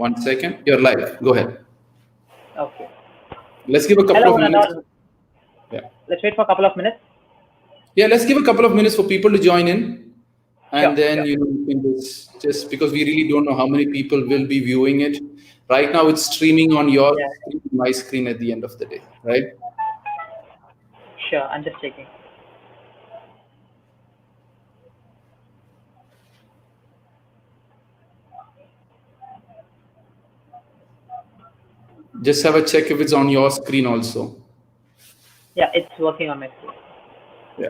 1 second. You're live. Go ahead. Okay. Let's give a couple Hello, of minutes. Yeah. Let's wait for a couple of minutes. Yeah, let's give a couple of minutes for people to join in. And Sure, then, sure. you know, we can just because we really don't know how many people will be viewing it. Right now, it's streaming on your screen, my screen at the end of the day, right? Sure, I'm just checking. Just have a check if it's on your screen also. Yeah, it's working on my screen. Yeah.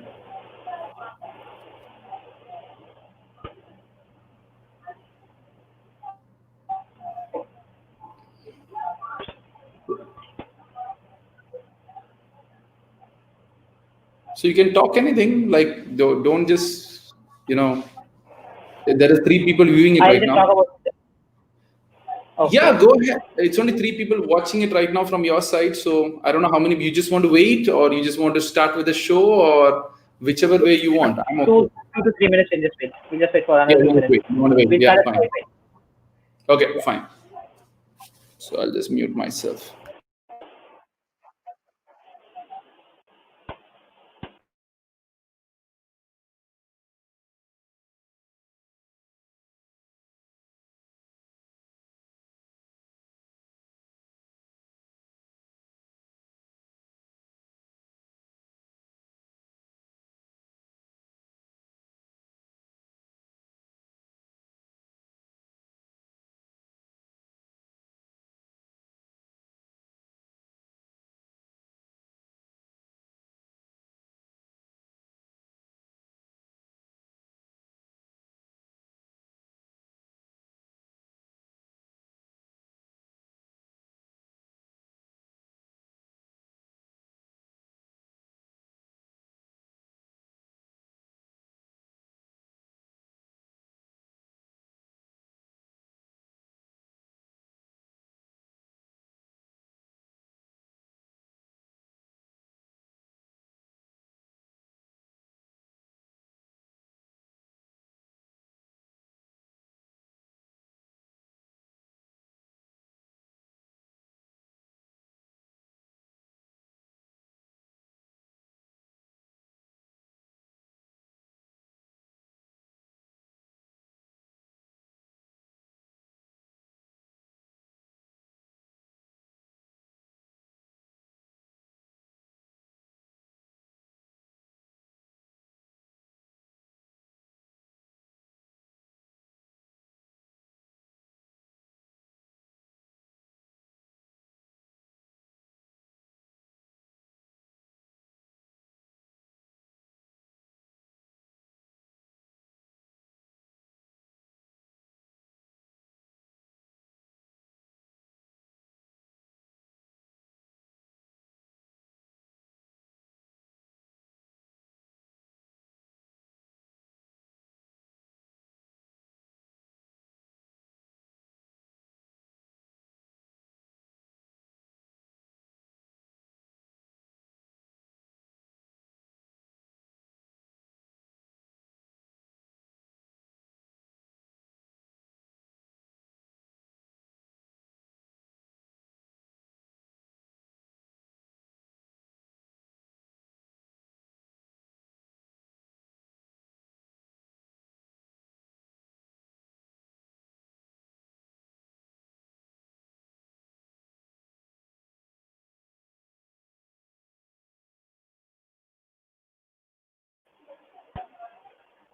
So you can talk anything, like don't just, you know, there are 3 people viewing it right now. Talk about Okay. Yeah, go ahead. It's only 3 people watching it right now from your side. So I don't know how many. You just want to wait, or you just want to start with the show, or whichever way you want. I'm okay. 2 to 3 minutes. We'll just wait. We'll just wait for another 2 minutes. Wait. You want to wait? We'll yeah, fine. Okay, fine. So I'll just mute myself.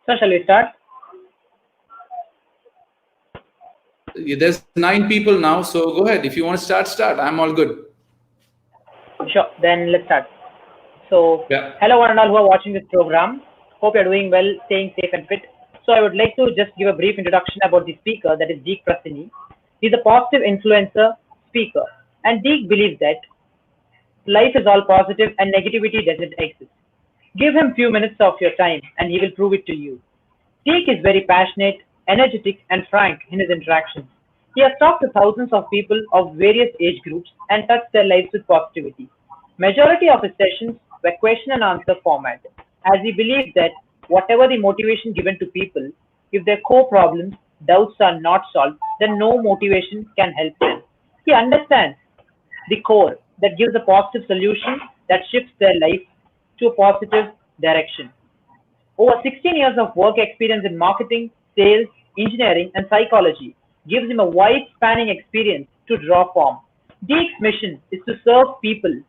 So shall we start? There's 9 people now, so go ahead. If you want to start. I'm all good. Sure, then let's start. So, Hello one and all who are watching this program. Hope you're doing well, staying safe and fit. So I would like to just give a brief introduction about the speaker, that is Deek Parassini. He's a positive influencer speaker, and Deek believes that life is all positive and negativity doesn't exist. Give him few minutes of your time and he will prove it to you. Deek is very passionate, energetic and frank in his interactions. He has talked to thousands of people of various age groups and touched their lives with positivity. Majority of his sessions were question and answer format, as he believes that whatever the motivation given to people, if their core problems doubts are not solved, then no motivation can help them. He understands the core that gives a positive solution that shifts their life to a positive direction. Over 16 years of work experience in marketing, sales, engineering, and psychology gives him a wide spanning experience to draw from. Deek's mission is to serve people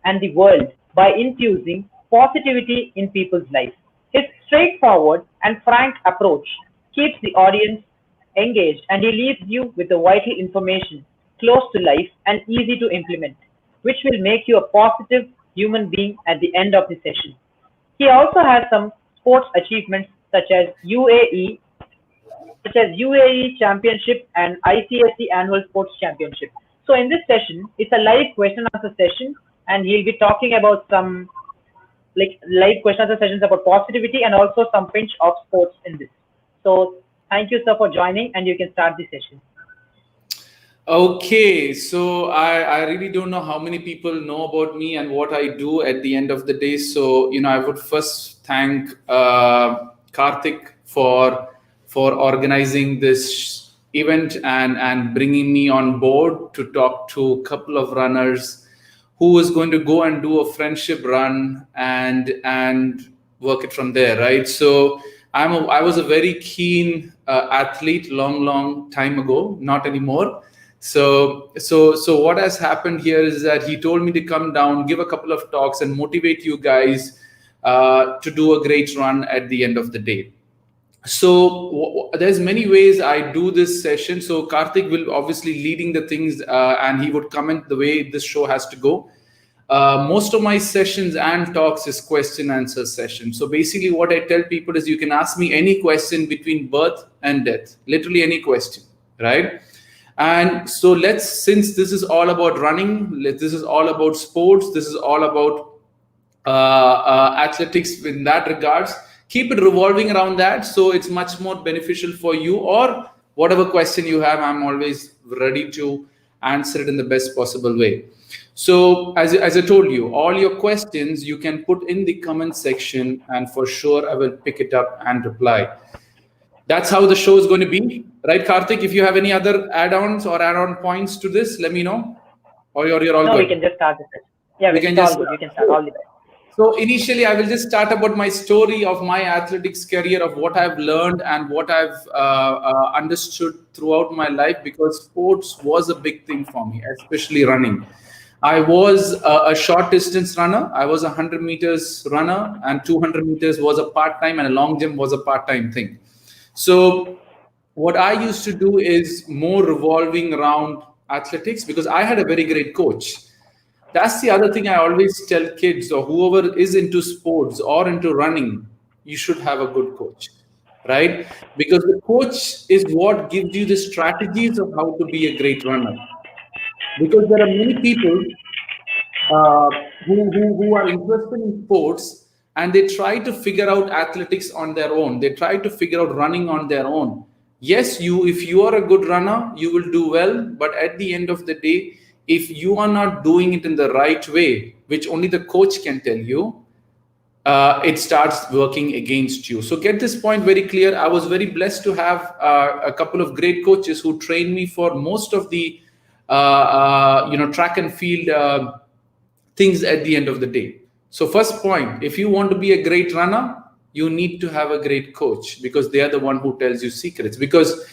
and the world by infusing positivity in people's lives. His straightforward and frank approach keeps the audience engaged, and he leaves you with the vital information close to life and easy to implement, which will make you a positive human being at the end of the session. He also has some sports achievements such as UAE Championship and ICSC Annual Sports Championship. So in this session, it's a live question answer session, and he'll be talking about some like live question answer sessions about positivity and also some pinch of sports in this. So thank you, sir, for joining, and you can start the session. Okay, so I really don't know how many people know about me and what I do at the end of the day. So, I would first thank Karthik for organizing this event and bringing me on board to talk to a couple of runners who is going to go and do a friendship run and work it from there, right? So I was a very keen athlete long time ago, not anymore. So what has happened here is that he told me to come down, give a couple of talks, and motivate you guys to do a great run at the end of the day. So there's many ways I do this session. So Karthik will obviously leading the things, and he would comment the way this show has to go. Most of my sessions and talks is question answer session. So basically what I tell people is you can ask me any question between birth and death, literally any question, right? And so since this is all about running, this is all about sports, this is all about athletics in that regards, keep it revolving around that. So it's much more beneficial for you, or whatever question you have, I'm always ready to answer it in the best possible way. So as I told you, all your questions you can put in the comment section, and for sure I will pick it up and reply. That's how the show is going to be, right, Karthik? If you have any other add-ons or add-on points to this, let me know. Or you're all good? No, we can just start this. Yeah, we can all good. You can start all the best. So initially, I will just start about my story of my athletics career, of what I've learned and what I've understood throughout my life, because sports was a big thing for me, especially running. I was a short distance runner. I was a 100 meters runner, and 200 meters was a part-time, and a long jump was a part-time thing. So what I used to do is more revolving around athletics, because I had a very great coach. That's the other thing I always tell kids, or whoever is into sports or into running, you should have a good coach, right? Because the coach is what gives you the strategies of how to be a great runner. Because there are many people who are interested in sports, and they try to figure out athletics on their own. They try to figure out running on their own. Yes, if you are a good runner, you will do well. But at the end of the day, if you are not doing it in the right way, which only the coach can tell you, it starts working against you. So get this point very clear. I was very blessed to have a couple of great coaches who trained me for most of the track and field things at the end of the day. So first point, if you want to be a great runner, you need to have a great coach, because they are the one who tells you secrets. Because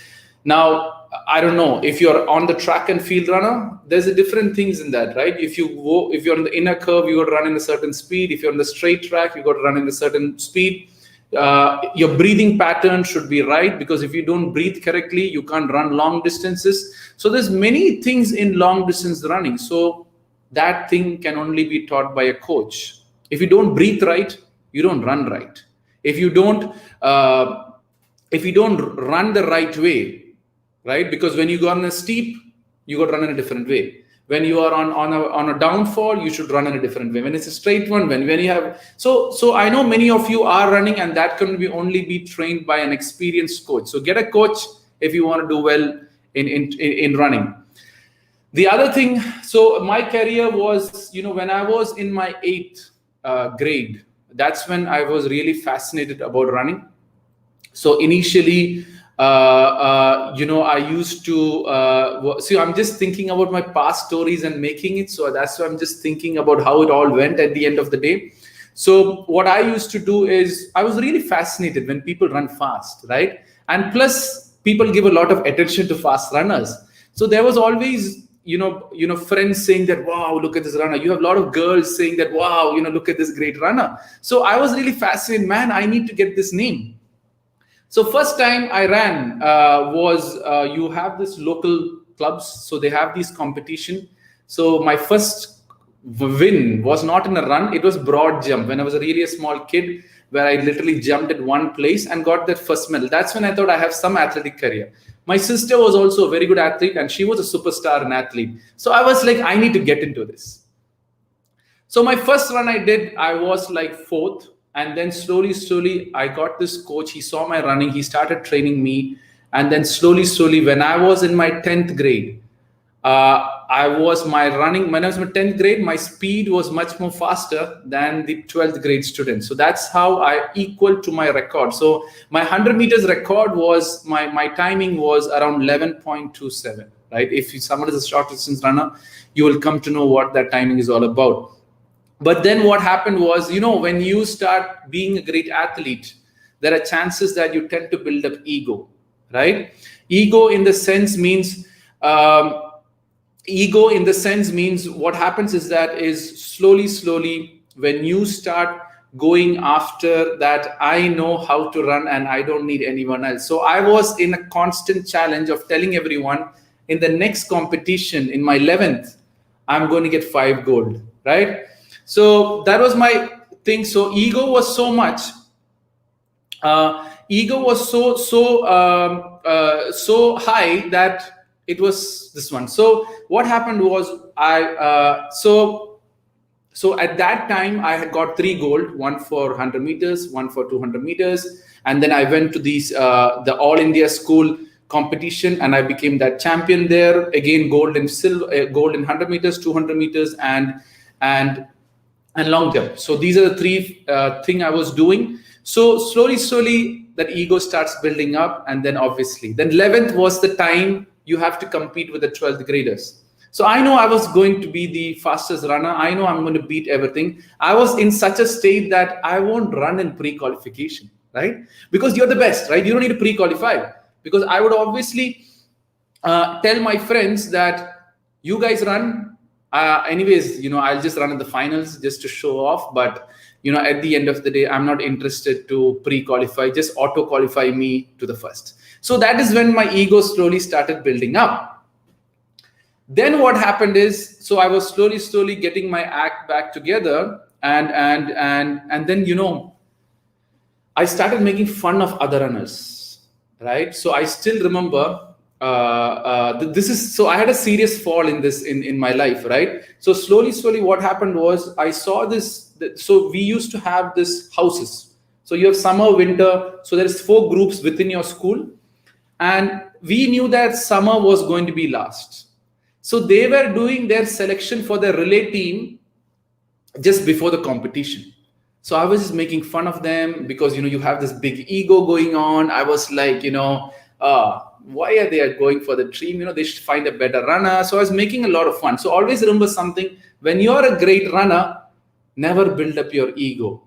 now, I don't know, if you're on the track and field runner, there's a different things in that, right? If you're on the inner curve, you got to run in a certain speed. If you're on the straight track, you got to run in a certain speed. Your breathing pattern should be right, because if you don't breathe correctly, you can't run long distances. So there's many things in long distance running. So that thing can only be taught by a coach. If you don't breathe right, you don't run right. If you don't run the right way, right? Because when you go on a steep, you got to run in a different way. When you are on a downfall, you should run in a different way. When it's a straight one, when you have so I know many of you are running, and that can only be trained by an experienced coach. So get a coach if you want to do well in running. The other thing, so my career was, when I was in my 8th grade, that's when I was really fascinated about running. So initially, I used to see. I'm just thinking about my past stories and making it. So that's why I'm just thinking about how it all went at the end of the day. So what I used to do is I was really fascinated when people run fast, right? And plus, people give a lot of attention to fast runners. So there was always friends saying that, wow, look at this runner. You have a lot of girls saying that, wow, look at this great runner. So I was really fascinated, man. I need to get this name. So first time I ran was you have this local clubs, so they have these competition. So my first win was not in a run; it was broad jump. When I was really a small kid, where I literally jumped at one place and got that first medal. That's when I thought I have some athletic career. My sister was also a very good athlete, and she was a superstar and athlete. So I was like, I need to get into this. So my first run I did, I was like fourth. And then slowly, I got this coach. He saw my running. He started training me. And then slowly, when I was in my 10th grade, when I was in my 10th grade, my speed was much more faster than the 12th grade student. So that's how I equal to my record. So my 100 meters record was, my timing was around 11.27, right? If someone is a short distance runner, you will come to know what that timing is all about. But then what happened was, when you start being a great athlete, there are chances that you tend to build up ego, right? Ego in the sense means what happens is slowly, when you start going after that, I know how to run and I don't need anyone else. So I was in a constant challenge of telling everyone in the next competition, in my 11th, I'm going to get 5 gold, right? So that was my thing. So ego was so much. Ego was so high that it was this one. So what happened was so at that time I had got 3 gold, one for 100 meters, one for 200 meters, and then I went to the All India School competition and I became that champion there. Again, gold in 100 meters, 200 meters, and long jump. So these are the 3 thing I was doing. So slowly that ego starts building up, and then obviously then 11th was the time you have to compete with the 12th graders. So I know I was going to be the fastest runner. I know I'm going to beat everything. I was in such a state that I won't run in pre-qualification, right? Because you're the best, right? You don't need to pre-qualify. Because I would obviously tell my friends that you guys run. Anyways, I'll just run in the finals just to show off. But, at the end of the day, I'm not interested to pre-qualify. Just auto-qualify me to the first. So that is when my ego slowly started building up. Then what happened is, so I was slowly getting my act back together. And then, I started making fun of other runners, right? So I still remember so I had a serious fall in my life, right? So slowly what happened was I saw this. So we used to have this houses. So you have summer, winter. So there's 4 groups within your school, and we knew that summer was going to be last. So they were doing their selection for the relay team just before the competition. So I was just making fun of them because you have this big ego going on. I was like, why are they going for the dream? They should find a better runner. So I was making a lot of fun. So always remember something: when you're a great runner, never build up your ego.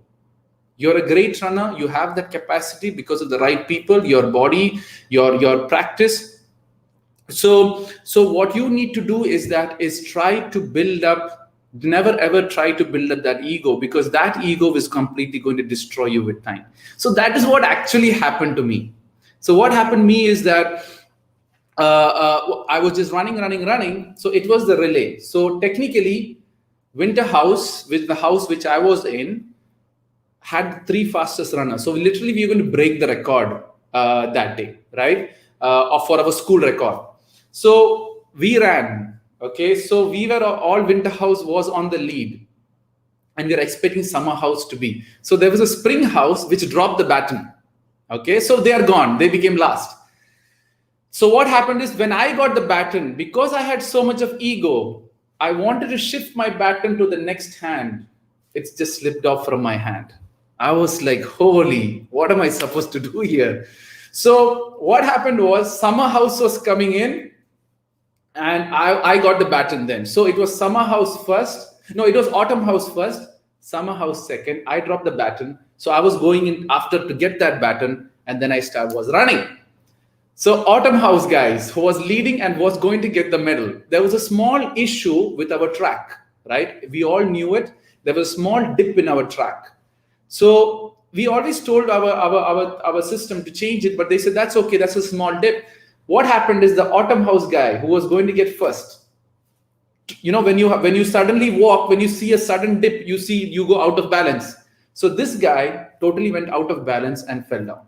You're a great runner. You have that capacity because of the right people, your body, your practice. So what you need to do is try to build up. Never ever try to build up that ego, because that ego is completely going to destroy you with time. So that is what actually happened to me. So what happened to me is that I was just running. So it was the relay. So technically, Winter House, with the house which I was in, had 3 fastest runners. So literally, we were going to break the record that day, right? For our school record. So we ran. Okay, so we were all Winter House was on the lead, and we were expecting Summer House to be. So there was a Spring House which dropped the baton. Okay, so they are gone. They became last. So what happened is, when I got the baton, because I had so much of ego, I wanted to shift my baton to the next hand. It's just slipped off from my hand. I was like, holy, what am I supposed to do here? So what happened was summer house was coming in, and I got the baton then. So it was summer house first. No, it was autumn house first, summer house second. I dropped the baton. So I was going in after to get that baton, and then I was running. So autumn house guys who was leading and was going to get the medal. There was a small issue with our track, right? We all knew it. There was a small dip in our track. So we always told our system to change it, but they said that's okay, that's a small dip. What happened is the autumn house guy who was going to get first, when you suddenly walk, when you see a sudden dip, you go out of balance. So this guy totally went out of balance and fell down.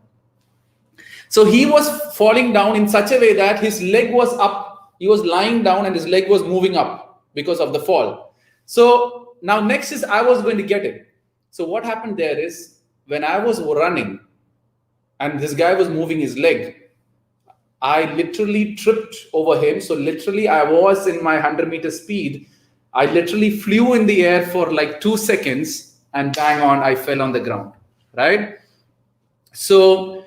So he was falling down in such a way that his leg was up, he was lying down and his leg was moving up because of the fall. So now next is I was going to get it. So what happened there is when I was running and this guy was moving his leg, I literally tripped over him. So literally I was in my 100-meter speed. I literally flew in the air for like 2 seconds and bang on, I fell on the ground, right? So,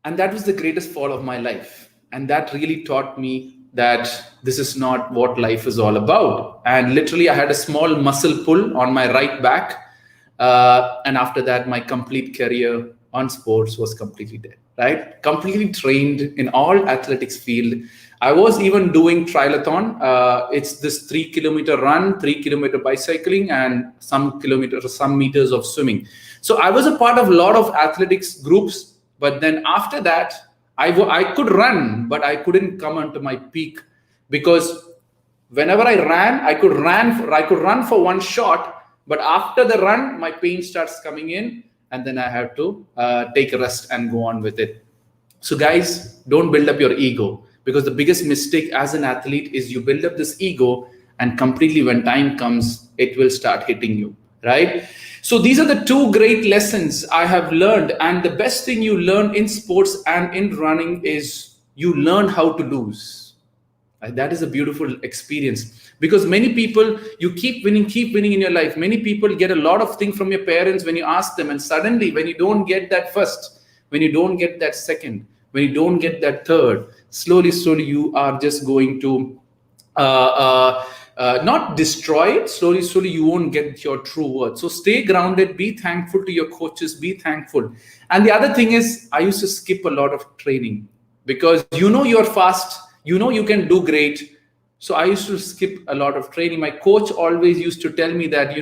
and that was the greatest fall of my life. And that really taught me that this is not what life is all about. And literally I had a small muscle pull on my right back. And after that, my complete career on sports was completely dead, right? Completely trained in all athletics field. I was even doing triathlon. It's this 3-kilometer run, 3-kilometer bicycling, and some meters of swimming. So I was a part of a lot of athletics groups. But then after that, I could run, but I couldn't come onto my peak because whenever I ran, I could run for one shot. But after the run, my pain starts coming in, and then I have to take a rest and go on with it. So guys, don't build up your ego, because the biggest mistake as an athlete is you build up this ego and completely when time comes, it will start hitting you, right? So these are the two great lessons I have learned. And the best thing you learn in sports and in running is you learn how to lose. That is a beautiful experience, because many people, you keep winning in your life. Many people get a lot of things from your parents when you ask them, and suddenly when you don't get that first, when you don't get that second, when you don't get that third, slowly you are just going to not destroy it. Slowly you won't get your true worth. So stay grounded, be thankful to your coaches, be thankful. And the other thing is, I used to skip a lot of training because you're fast, you can do great. So I used to skip a lot of training. My coach always used to tell me that,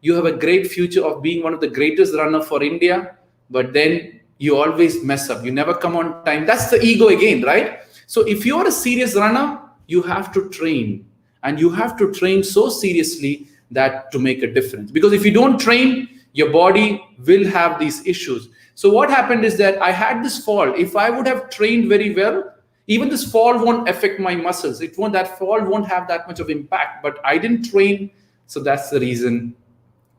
you have a great future of being one of the greatest runner for India, but then you always mess up. You never come on time. That's the ego again, right? So if you're a serious runner, you have to train, and you have to train so seriously that to make a difference. Because if you don't train, your body will have these issues. So what happened is that I had this fall. If I would have trained very well, even this fall won't affect my muscles. That fall won't have that much of impact, but I didn't train. So that's the reason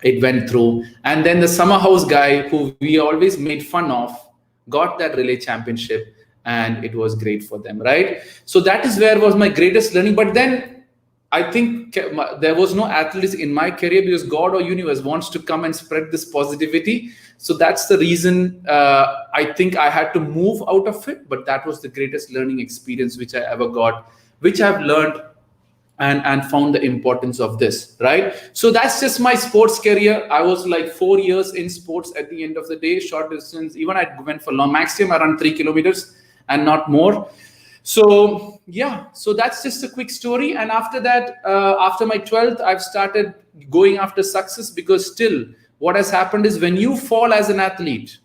it went through. And then the summer house guy who we always made fun of got that relay championship, and it was great for them, right? So that is where was my greatest learning. But then I think there was no athletics in my career because God or universe wants to come and spread this positivity. So that's the reason I think I had to move out of it. But that was the greatest learning experience which I ever got, which I've learned and found the importance of this, right? So that's just my sports career. I was like 4 years in sports at the end of the day, short distance. Even I went for long, maximum around 3 kilometers and not more. So yeah, so that's just a quick story. And after that, after my 12th, I've started going after success, because still what has happened is when you fall as an athlete,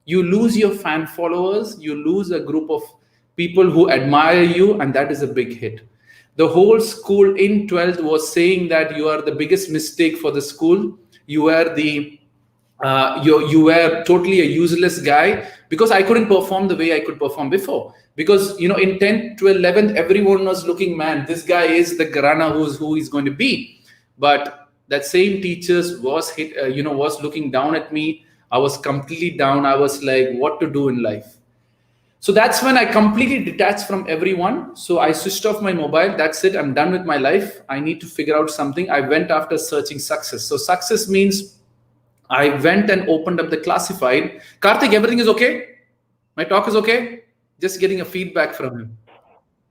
you lose your fan followers, you lose a group of people who admire you, and that is a big hit. The whole school in 12th was saying that you are the biggest mistake for the school. You were you were totally a useless guy, because I couldn't perform the way I could perform before. Because in 10th to 11th, everyone was looking, man, this guy is the runner who he's going to be. But that same teachers was looking down at me. I was completely down. I was like, what to do in life? So that's when I completely detached from everyone. So I switched off my mobile. That's it. I'm done with my life. I need to figure out something. I went after searching success. So success means I went and opened up the classified. Karthik, everything is okay? My talk is okay? Just getting a feedback from him.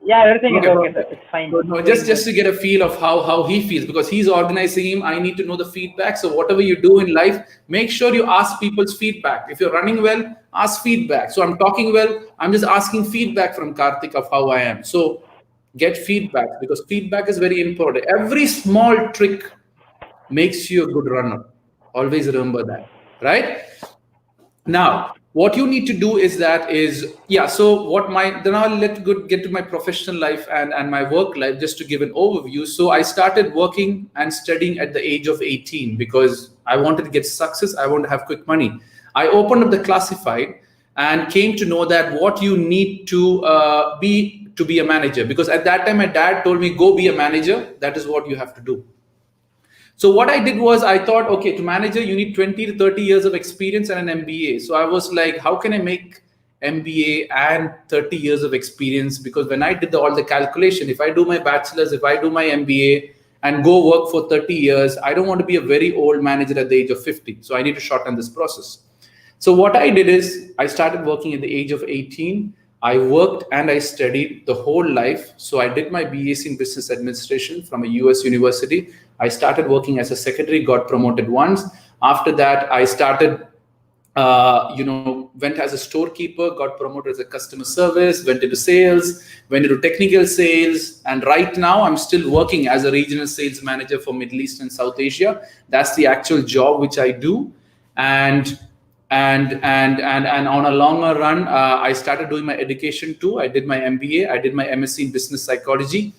Yeah, everything is okay, sir. It's fine. So, no, just to get a feel of how he feels, because he's organizing him. I need to know the feedback. So whatever you do in life, make sure you ask people's feedback. If you're running well, ask feedback. So I'm talking well, I'm just asking feedback from Karthik of how I am. So get feedback, because feedback is very important. Every small trick makes you a good runner. Always remember that, right? Now, what you need to do so what my, then I'll get to my professional life and my work life, just to give an overview. So I started working and studying at the age of 18 because I wanted to get success. I want to have quick money. I opened up the classified and came to know that what you need to be a manager, because at that time my dad told me, go be a manager. That is what you have to do. So what I did was, I thought, okay, to manager, you need 20 to 30 years of experience and an MBA. So I was like, how can I make MBA and 30 years of experience? Because when I did all the calculation, if I do my bachelor's, if I do my MBA and go work for 30 years, I don't want to be a very old manager at the age of 50. So I need to shorten this process. So what I did is, I started working at the age of 18. I worked and I studied the whole life. So I did my BSc in Business Administration from a US university. I started working as a secretary, got promoted once. After that, I started, went as a storekeeper, got promoted as a customer service, went into sales, went into technical sales. And right now I'm still working as a regional sales manager for Middle East and South Asia. That's the actual job which I do. And on a longer run, I started doing my education too. I did my MBA, I did my MSc in business psychology,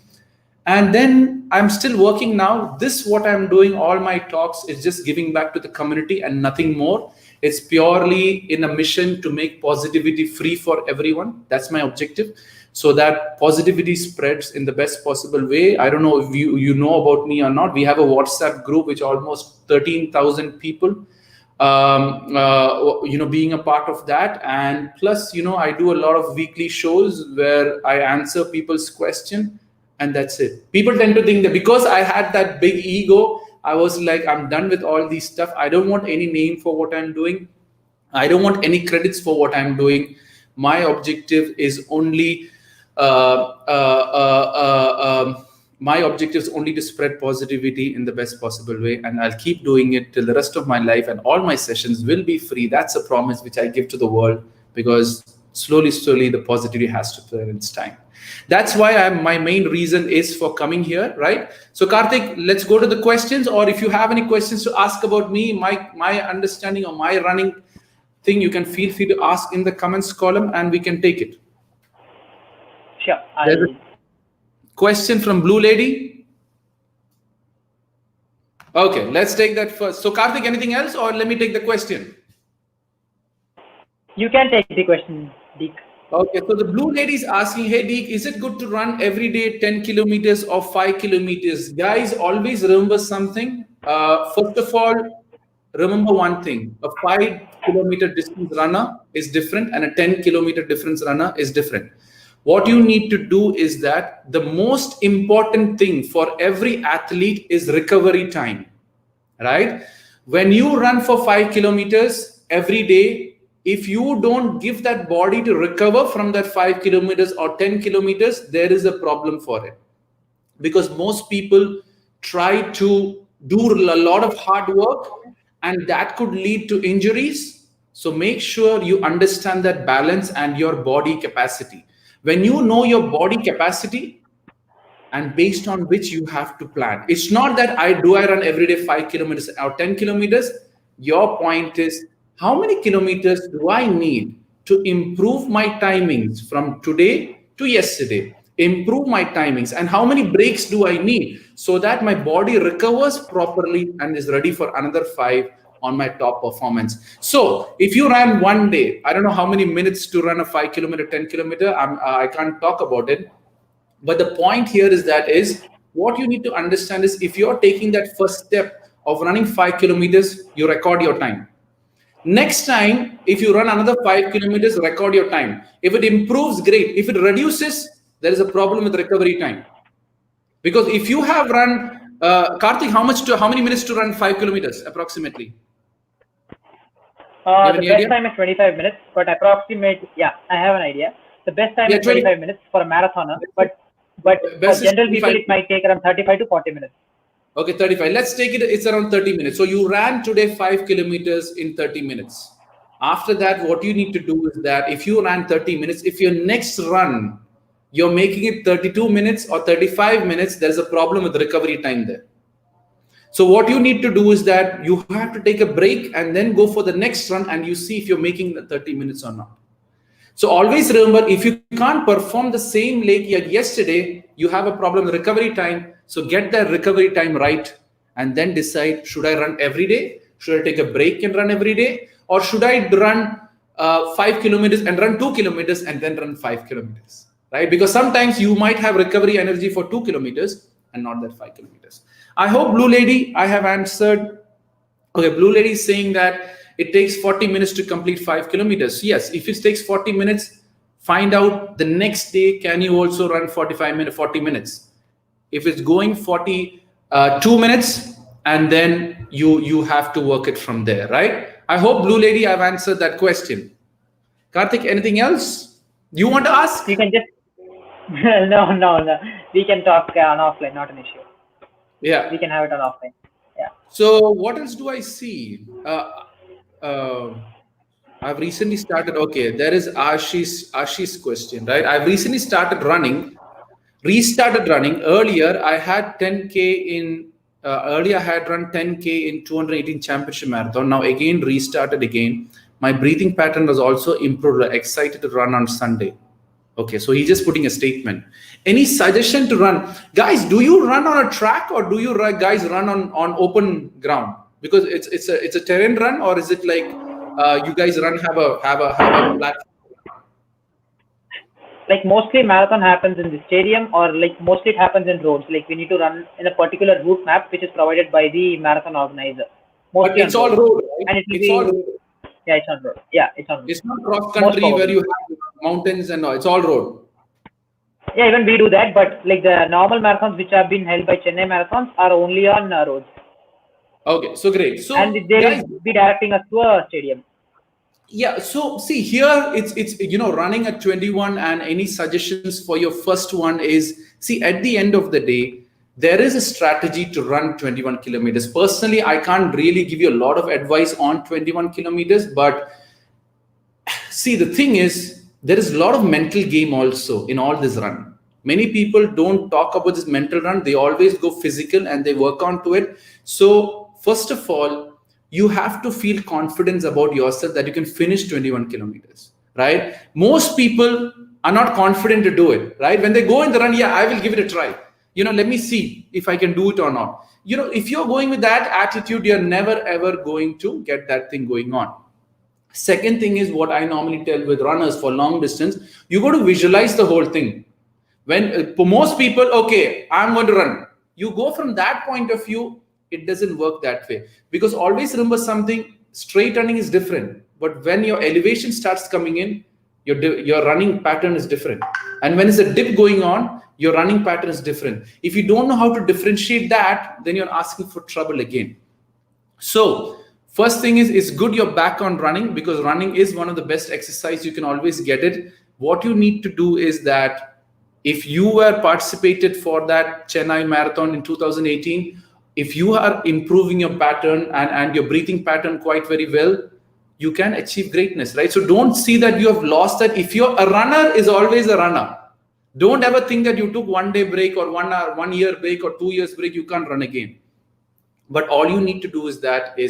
and then I'm still working now. This, what I'm doing, all my talks is just giving back to the community and nothing more. It's purely in a mission to make positivity free for everyone. That's my objective, so that positivity spreads in the best possible way. I don't know if you know about me or not. We have a WhatsApp group which almost 13,000 people. Being a part of that, and plus, I do a lot of weekly shows where I answer people's question, and that's it. People tend to think that because I had that big ego, I was like, I'm done with all these stuff. I don't want any name for what I'm doing. I don't want any credits for what I'm doing. My objective is only my objective is only to spread positivity in the best possible way, and I'll keep doing it till the rest of my life, and all my sessions will be free. That's a promise which I give to the world, because slowly the positivity has to turn its time. That's why my main reason is for coming here, right? So Karthik, let's go to the questions, or if you have any questions to ask about me, my understanding or my running thing, you can feel free to ask in the comments column and we can take it. Sure. Question from Blue Lady. Okay, let's take that first. So Karthik, anything else, or let me take the question? You can take the question, Deek. Okay, so the Blue Lady is asking, hey Deek, is it good to run every day 10 kilometers or 5 kilometers? Guys, always remember something. First of all, remember one thing. A 5-kilometer distance runner is different and a 10-kilometer distance runner is different. What you need to do is that the most important thing for every athlete is recovery time, right? When you run for 5 kilometers every day, if you don't give that body to recover from that 5 kilometers or 10 kilometers, there is a problem for it. Because most people try to do a lot of hard work, and that could lead to injuries. So make sure you understand that balance and your body capacity. When you know your body capacity, and based on which you have to plan. It's not that I run every day 5 kilometers or 10 kilometers. Your point is, how many kilometers do I need to improve my timings from today to yesterday? Improve my timings, and how many breaks do I need so that my body recovers properly and is ready for another 5 on my top performance. So if you ran one day, I don't know how many minutes to run a 5 kilometer, 10 kilometer, I can't talk about it. But the point here is what you need to understand is, if you're taking that first step of running 5 kilometers, you record your time. Next time, if you run another 5 kilometers, record your time. If it improves, great. If it reduces, there is a problem with recovery time. Because if you have run, Karthik, how many minutes to run 5 kilometers approximately? The best time is 25 minutes, but approximate, yeah, I have an idea. The best time is 25 minutes for a marathoner, but for general people, it might take around 35 to 40 minutes. Okay, 35. Let's take it, it's around 30 minutes. So you ran today 5 kilometers in 30 minutes. After that, what you need to do is that if you ran 30 minutes, if your next run, you're making it 32 minutes or 35 minutes, there's a problem with recovery time there. So what you need to do is that you have to take a break and then go for the next run and you see if you're making the 30 minutes or not. So always remember, if you can't perform the same leg yesterday, you have a problem with recovery time. So get that recovery time right and then decide, should I run every day? Should I take a break and run every day? Or should I run 5 kilometers and run 2 kilometers and then run 5 kilometers, right? Because sometimes you might have recovery energy for 2 kilometers and not that 5 kilometers. I hope, Blue Lady, I have answered. Okay, Blue Lady is saying that it takes 40 minutes to complete 5 kilometers. Yes, if it takes 40 minutes, find out the next day, can you also run 40 minutes? If it's going 42 minutes, and then you have to work it from there, right? I hope, Blue Lady, I've answered that question. Karthik, anything else you want to ask? You can just, no. We can talk on offline, not an issue. Yeah. We can have it on offline. Yeah. So what else do I see? I've recently started. Okay, there is Ashi's question, right? I've recently restarted running. Earlier, I had 10K in. Earlier, I had run 10K in 218 championship marathon. Now again, restarted again. My breathing pattern was also improved. Excited to run on Sunday. Okay, so he's just putting a statement. Any suggestion to run, guys? Do you run on a track or do you guys run on open ground? Because it's a terrain run, or is it like you guys have a platform? Like mostly marathon happens in the stadium, or like mostly it happens in roads. Like we need to run in a particular route map which is provided by the marathon organizer. Mostly but it's all road, right? And it's all road. Yeah, it's on road. Yeah, it's on road. It's not cross country where you have mountains and all. It's all road. Yeah, even we do that, but like the normal marathons which have been held by Chennai marathons are only on roads. Okay, so great. So and they will be directing us to a stadium. Yeah, so see here, it's running at 21, and any suggestions for your first one is, see, at the end of the day, there is a strategy to run 21 kilometers. Personally, I can't really give you a lot of advice on 21 kilometers, but see, the thing is, there is a lot of mental game also in all this run. Many people don't talk about this mental run. They always go physical and they work on to it. So first of all, you have to feel confidence about yourself that you can finish 21 kilometers, right? Most people are not confident to do it, right? When they go in the run, yeah, I will give it a try. Let me see if I can do it or not. If you're going with that attitude, you're never, ever going to get that thing going on. Second thing is what I normally tell with runners for long distance, you got to visualize the whole thing. When for most people, okay, I'm going to run. You go from that point of view, it doesn't work that way. Because always remember something, straight running is different. But when your elevation starts coming in, your running pattern is different. And when it's a dip going on, your running pattern is different. If you don't know how to differentiate that, then you're asking for trouble again. So first thing is, it's good you're back on running, because running is one of the best exercise. You can always get it. What you need to do is that if you were participated for that Chennai marathon in 2018, if you are improving your pattern and your breathing pattern quite very well, you can achieve greatness, right? So don't see that you have lost that. If you're a runner, is always a runner. Don't ever think that you took 1 day break or 1 year break or 2 years break, you can't run again. But all you need to do is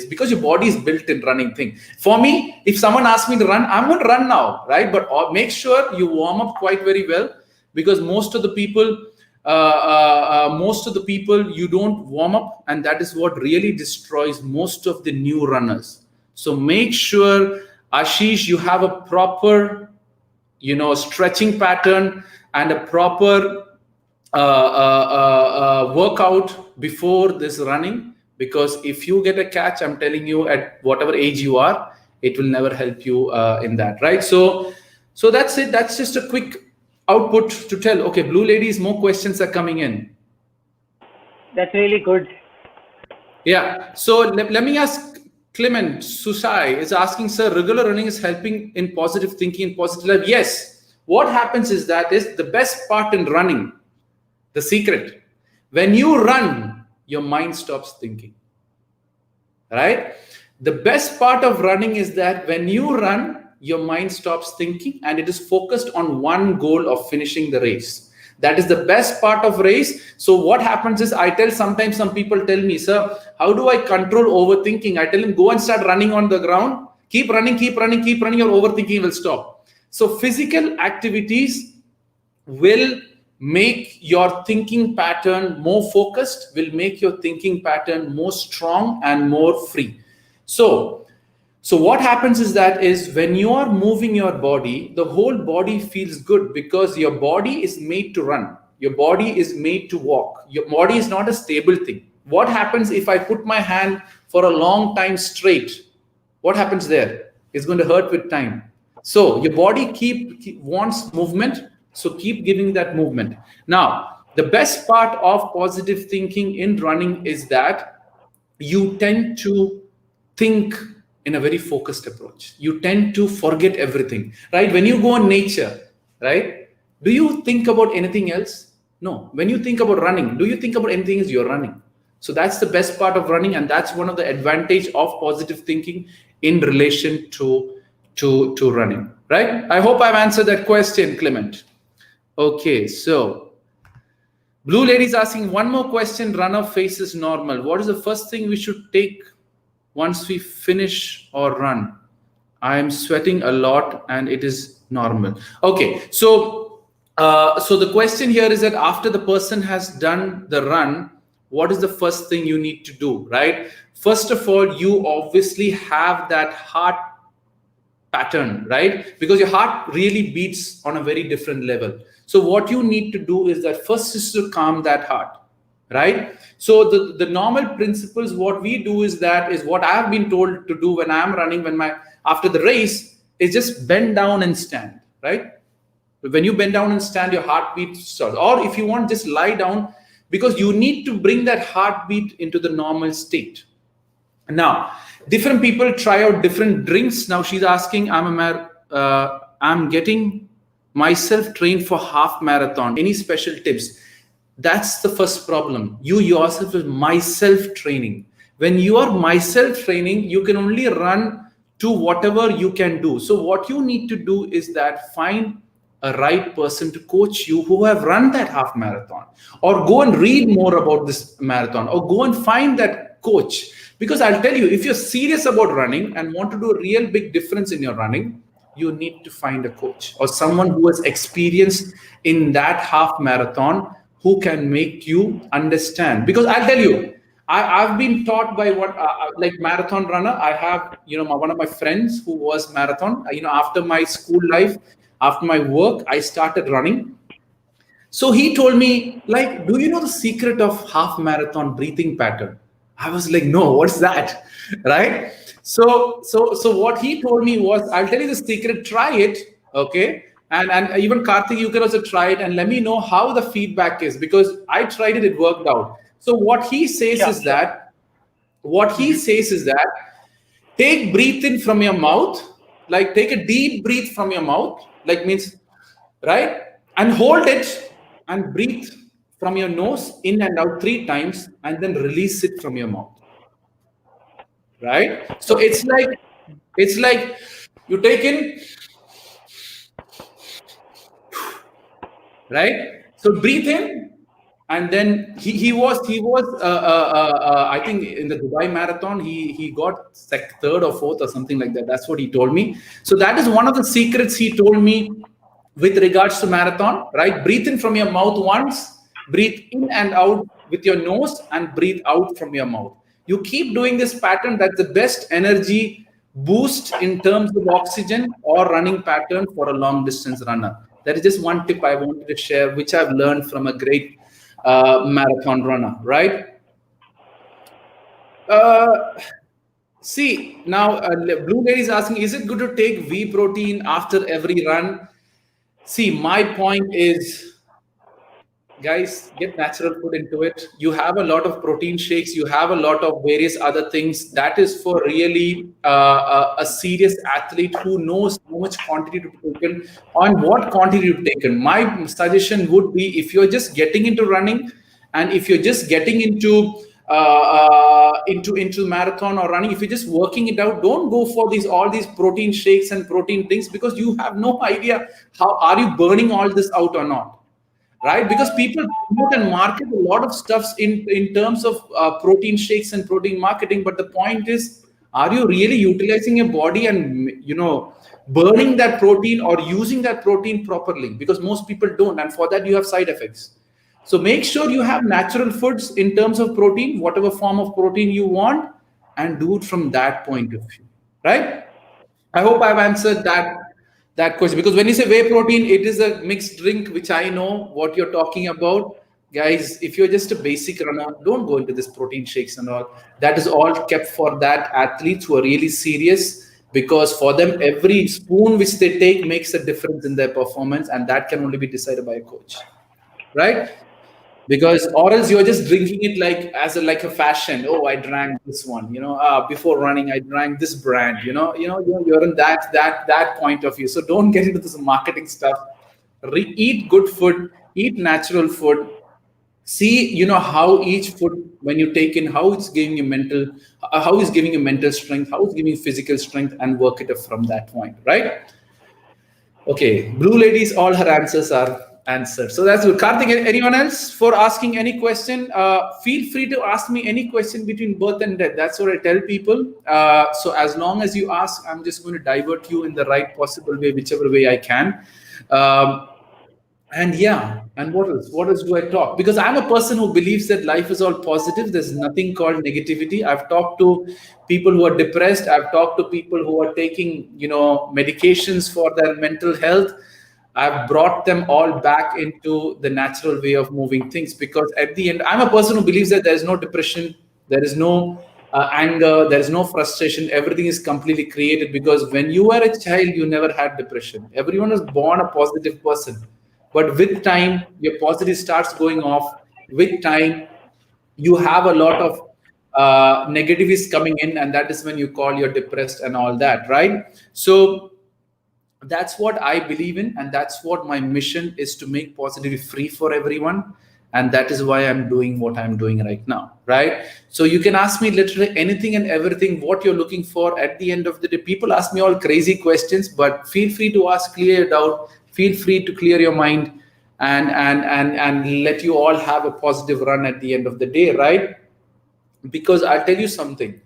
because your body is built in running thing. For me, if someone asks me to run, I'm going to run now, right? But make sure you warm up quite very well, because most of the people you don't warm up, and that is what really destroys most of the new runners. So make sure, Ashish, you have a proper stretching pattern and a proper workout before this running, because if you get a catch, I'm telling you, at whatever age you are, it will never help you in that, right? So that's it. That's just a quick output to tell. Okay, Blue Ladies, more questions are coming in. That's really good. Yeah. So let me ask Clement Susai is asking, sir, regular running is helping in positive thinking and positive life. Yes. What happens is that is the best part in running, the secret. When you run, your mind stops thinking. Right? The best part of running is that when you run, your mind stops thinking and it is focused on one goal of finishing the race. That is the best part of race. So what happens is, I tell, sometimes some people tell me, sir, how do I control overthinking? I tell them, go and start running on the ground. Keep running, keep running, keep running. Your overthinking will stop. So physical activities will make your thinking pattern more focused, will make your thinking pattern more strong and more free. So what happens is that is when you are moving your body, the whole body feels good because your body is made to run. Your body is made to walk. Your body is not a stable thing. What happens if I put my hand for a long time straight? What happens there? It's going to hurt with time. So your body keep wants movement. So keep giving that movement. Now, the best part of positive thinking in running is that you tend to think in a very focused approach. You tend to forget everything, right? When you go in nature, right? Do you think about anything else? No. When you think about running, do you think about anything as you're running? So that's the best part of running, and that's one of the advantage of positive thinking in relation to running, right? I hope I've answered that question, Clement. Okay, so Blue Lady's asking one more question. Runner faces normal. What is the first thing we should take once we finish or run? I am sweating a lot and it is normal. Okay, so the question here is that after the person has done the run, what is the first thing you need to do, right? First of all, you obviously have that heart pattern, right? Because your heart really beats on a very different level. So what you need to do is that first is to calm that heart, right? So the normal principles, what we do is that is what I have been told to do when I'm running, after the race, is just bend down and stand, right? When you bend down and stand, your heartbeat starts. Or if you want, just lie down, because you need to bring that heartbeat into the normal state. Now, different people try out different drinks. Now she's asking, I'm getting myself trained for half marathon. Any special tips? That's the first problem. You yourself is myself training. When you are myself training, you can only run to whatever you can do. So what you need to do is that find a right person to coach you who have run that half marathon, or go and read more about this marathon, or go and find that coach. Because I'll tell you, if you're serious about running and want to do a real big difference in your running, you need to find a coach or someone who has experience in that half marathon, who can make you understand. Because I'll tell you, I've been taught by like marathon runner. I have, one of my friends who was marathon, after my school life, after my work, I started running. So he told me, like, do you know the secret of half marathon breathing pattern? I was like, no, what's that? Right? So what he told me was, I'll tell you the secret, try it. Okay. And even Karthik, you can also try it and let me know how the feedback is, because I tried it, it worked out. So what he says is that, take breathe in from your mouth, like take a deep breath from your mouth, like means, right? And hold it and breathe from your nose in and out 3 times, and then release it from your mouth. Right? So it's like you take in, right? So breathe in, and then he was I think in the Dubai marathon he got third or fourth or something like that. That's what he told me. So that is one of the secrets he told me with regards to marathon, right? Breathe in from your mouth once, breathe in and out with your nose, and breathe out from your mouth. You keep doing this pattern. That's the best energy boost in terms of oxygen or running pattern for a long distance runner. That is just one tip I wanted to share, which I've learned from a great marathon runner, right? See, now Blue Lady is asking, is it good to take V protein after every run? See, my point is, guys, get natural food into it. You have a lot of protein shakes, you have a lot of various other things. That is for really a serious athlete who knows how much quantity to be taken, on what quantity to be taken. My suggestion would be, if you're just getting into running, and if you're just getting into marathon or running, if you're just working it out, don't go for these all these protein shakes and protein things, because you have no idea how are you burning all this out or not, right? Because people promote and market a lot of stuffs in terms of protein shakes and protein marketing, but the point is, are you really utilizing your body and burning that protein or using that protein properly? Because most people don't, and for that you have side effects. So make sure you have natural foods in terms of protein, whatever form of protein you want, and do it from that point of view, right? I hope I've answered that question, because when you say whey protein, it is a mixed drink, which I know what you're talking about. Guys, if you're just a basic runner, don't go into this protein shakes and all. That is all kept for that athletes who are really serious, because for them every spoon which they take makes a difference in their performance, and that can only be decided by a coach, right? Because or else you're just drinking it like as a like a fashion. Oh, I drank this one, before running I drank this brand, you're in that point of view. So don't get into this marketing stuff. Eat good food, eat natural food. See, how each food, when you take in, how it's giving you how it's giving you mental strength, how it's giving you physical strength, and work it up from that point, right? Okay, Blue Ladies, all her answers are answered. So that's good. Karthik, anyone else for asking any question? Feel free to ask me any question between birth and death. That's what I tell people. So as long as you ask, I'm just going to divert you in the right possible way, whichever way I can. And yeah, and what else? What else do I talk? Because I'm a person who believes that life is all positive. There's nothing called negativity. I've talked to people who are depressed. I've talked to people who are taking, medications for their mental health. I've brought them all back into the natural way of moving things, because at the end, I'm a person who believes that there is no depression, there is no anger, there is no frustration. Everything is completely created, because when you were a child, you never had depression. Everyone was born a positive person, but with time your positive starts going off. With time you have a lot of negativities coming in, and that is when you call you're depressed and all that, right? So that's what I believe in, and that's what my mission is, to make positivity free for everyone. And that is why I'm doing what I'm doing right now, right? So you can ask me literally anything and everything what you're looking for. At the end of the day, people ask me all crazy questions, but feel free to ask, clear your doubt, feel free to clear your mind, and let you all have a positive run at the end of the day, right? Because I'll tell you something,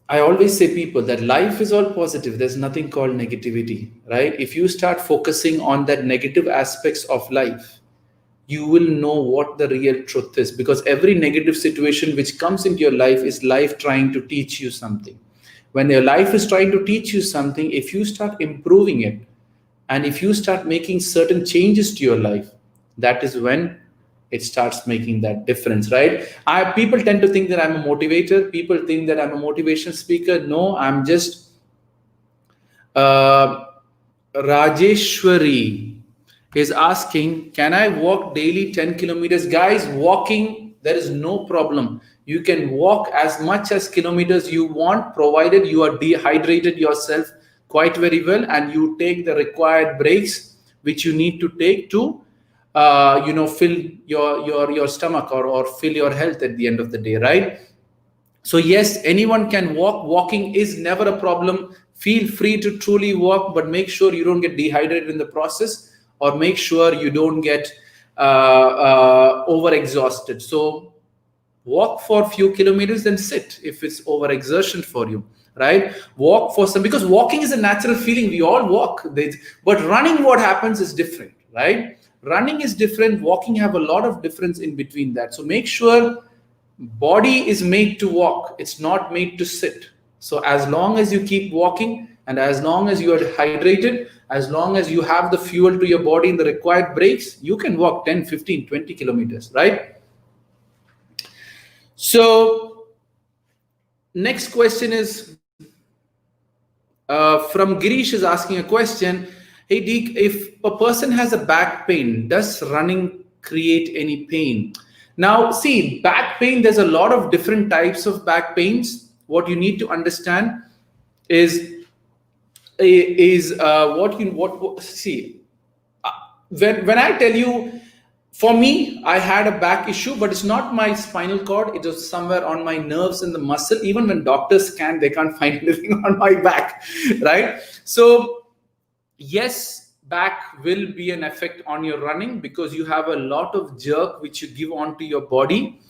I always say people that life is all positive. There's nothing called negativity, right? If you start focusing on that negative aspects of life, you will know what the real truth is, because every negative situation which comes into your life is life trying to teach you something. When your life is trying to teach you something, if you start improving it, and if you start making certain changes to your life, that is when it starts making that difference, right? People tend to think that I'm a motivator. People think that I'm a motivation speaker. No, I'm just Rajeshwari is asking, can I walk daily 10 kilometers? Guys, walking, there is no problem. You can walk as much as kilometers you want, provided you are dehydrated yourself quite very well, and you take the required breaks which you need to take to fill your stomach, or fill your health at the end of the day, right? So yes, anyone can walk. Walking is never a problem. Feel free to truly walk, but make sure you don't get dehydrated in the process, or make sure you don't get over exhausted. So walk for a few kilometers, then sit if it's overexertion for you, right? Walk for some, because walking is a natural feeling. We all walk. But running, what happens is different, right? Running is different. Walking have a lot of difference in between that. So make sure body is made to walk. It's not made to sit. So as long as you keep walking, and as long as you are hydrated, as long as you have the fuel to your body in the required breaks, you can walk 10, 15, 20 kilometers, right? So next question is from Girish, is asking a question. Hey Deek, if a person has a back pain, does running create any pain? Now, see, back pain, there's a lot of different types of back pains. What you need to understand is what see when I tell you, for me, I had a back issue, but it's not my spinal cord. It was somewhere on my nerves and the muscle. Even when doctors scan, they can't find anything on my back, right? So yes, back will be an effect on your running because you have a lot of jerk which you give onto your body.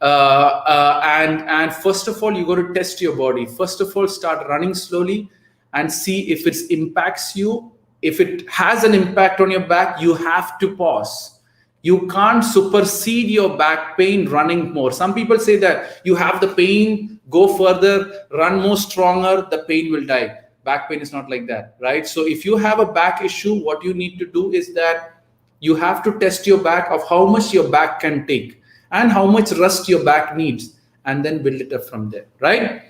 And first of all, you got to test your body. First of all, start running slowly and see if it impacts you. If it has an impact on your back, you have to pause. You can't supersede your back pain running more. Some people say that you have the pain, go further, run more stronger, the pain will die. Back pain is not like that, right? So if you have a back issue, what you need to do is that you have to test your back of how much your back can take and how much rest your back needs, and then build it up from there, right?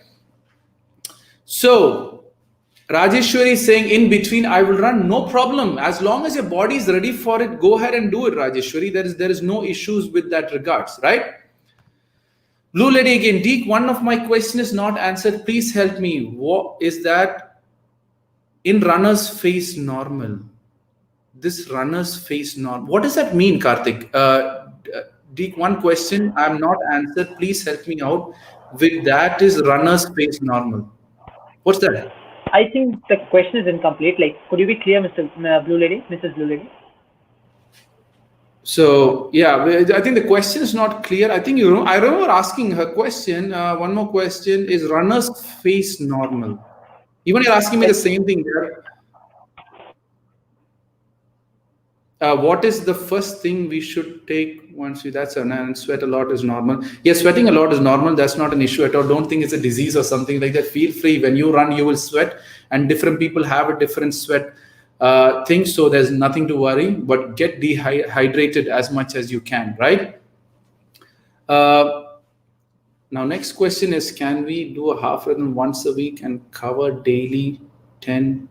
So Rajeshwari is saying, in between I will run, no problem. As long as your body is ready for it, go ahead and do it, Rajeshwari. There is no issues with that regards, right? Blue lady again, Deek, one of my question is not answered. Please help me. What is that in runners face normal? This runners face normal. What does that mean, Karthik? Deek, one question I'm not answered. Please help me out with that. Is runners face normal? What's that? I think the question is incomplete. Like, could you be clear, Mr. Blue Lady, Mrs. Blue Lady? So yeah, I think the question is not clear. I think I remember asking her question. One more question: is runners face normal? Even you're asking me the same thing there. What is the first thing we should take once that's and sweat a lot is normal? Yes, sweating a lot is normal. That's not an issue at all. Don't think it's a disease or something like that. Feel free. When you run, you will sweat, and different people have a different sweat thing. So there's nothing to worry, but get dehydrated as much as you can, right? Now, next question is, can we do a half marathon once a week and cover daily 10?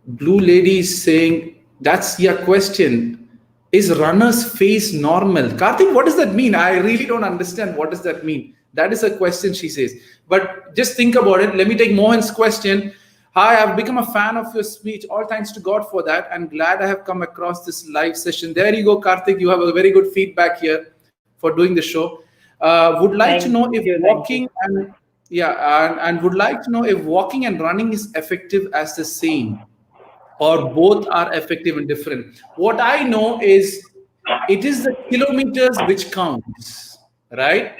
Blue lady is saying, that's your question. Is runners face normal? Karthik, what does that mean? I really don't understand. What does that mean? That is a question, she says. But just think about it. Let me take Mohan's question. Hi, I've become a fan of your speech. All thanks to God for that. I'm glad I have come across this live session. There you go, Karthik. You have a very good feedback here for doing the show. Would like to know if walking and would like to know if walking and running is effective as the same, or both are effective and different. What I know is it is the kilometers which counts, right?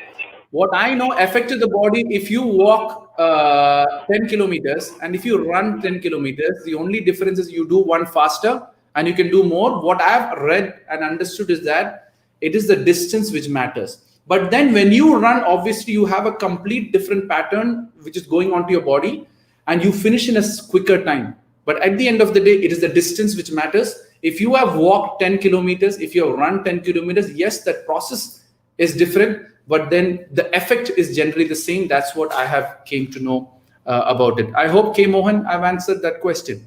What I know affected the body. If you walk 10 kilometers and if you run 10 kilometers, the only difference is you do one faster and you can do more. What I've read and understood is that it is the distance which matters. But then when you run, obviously you have a complete different pattern which is going onto your body and you finish in a quicker time. But at the end of the day, it is the distance which matters. If you have walked 10 kilometers, if you have run 10 kilometers, yes, that process is different, but then the effect is generally the same. That's what I have came to know about it. I hope, K. Mohan, I've answered that question,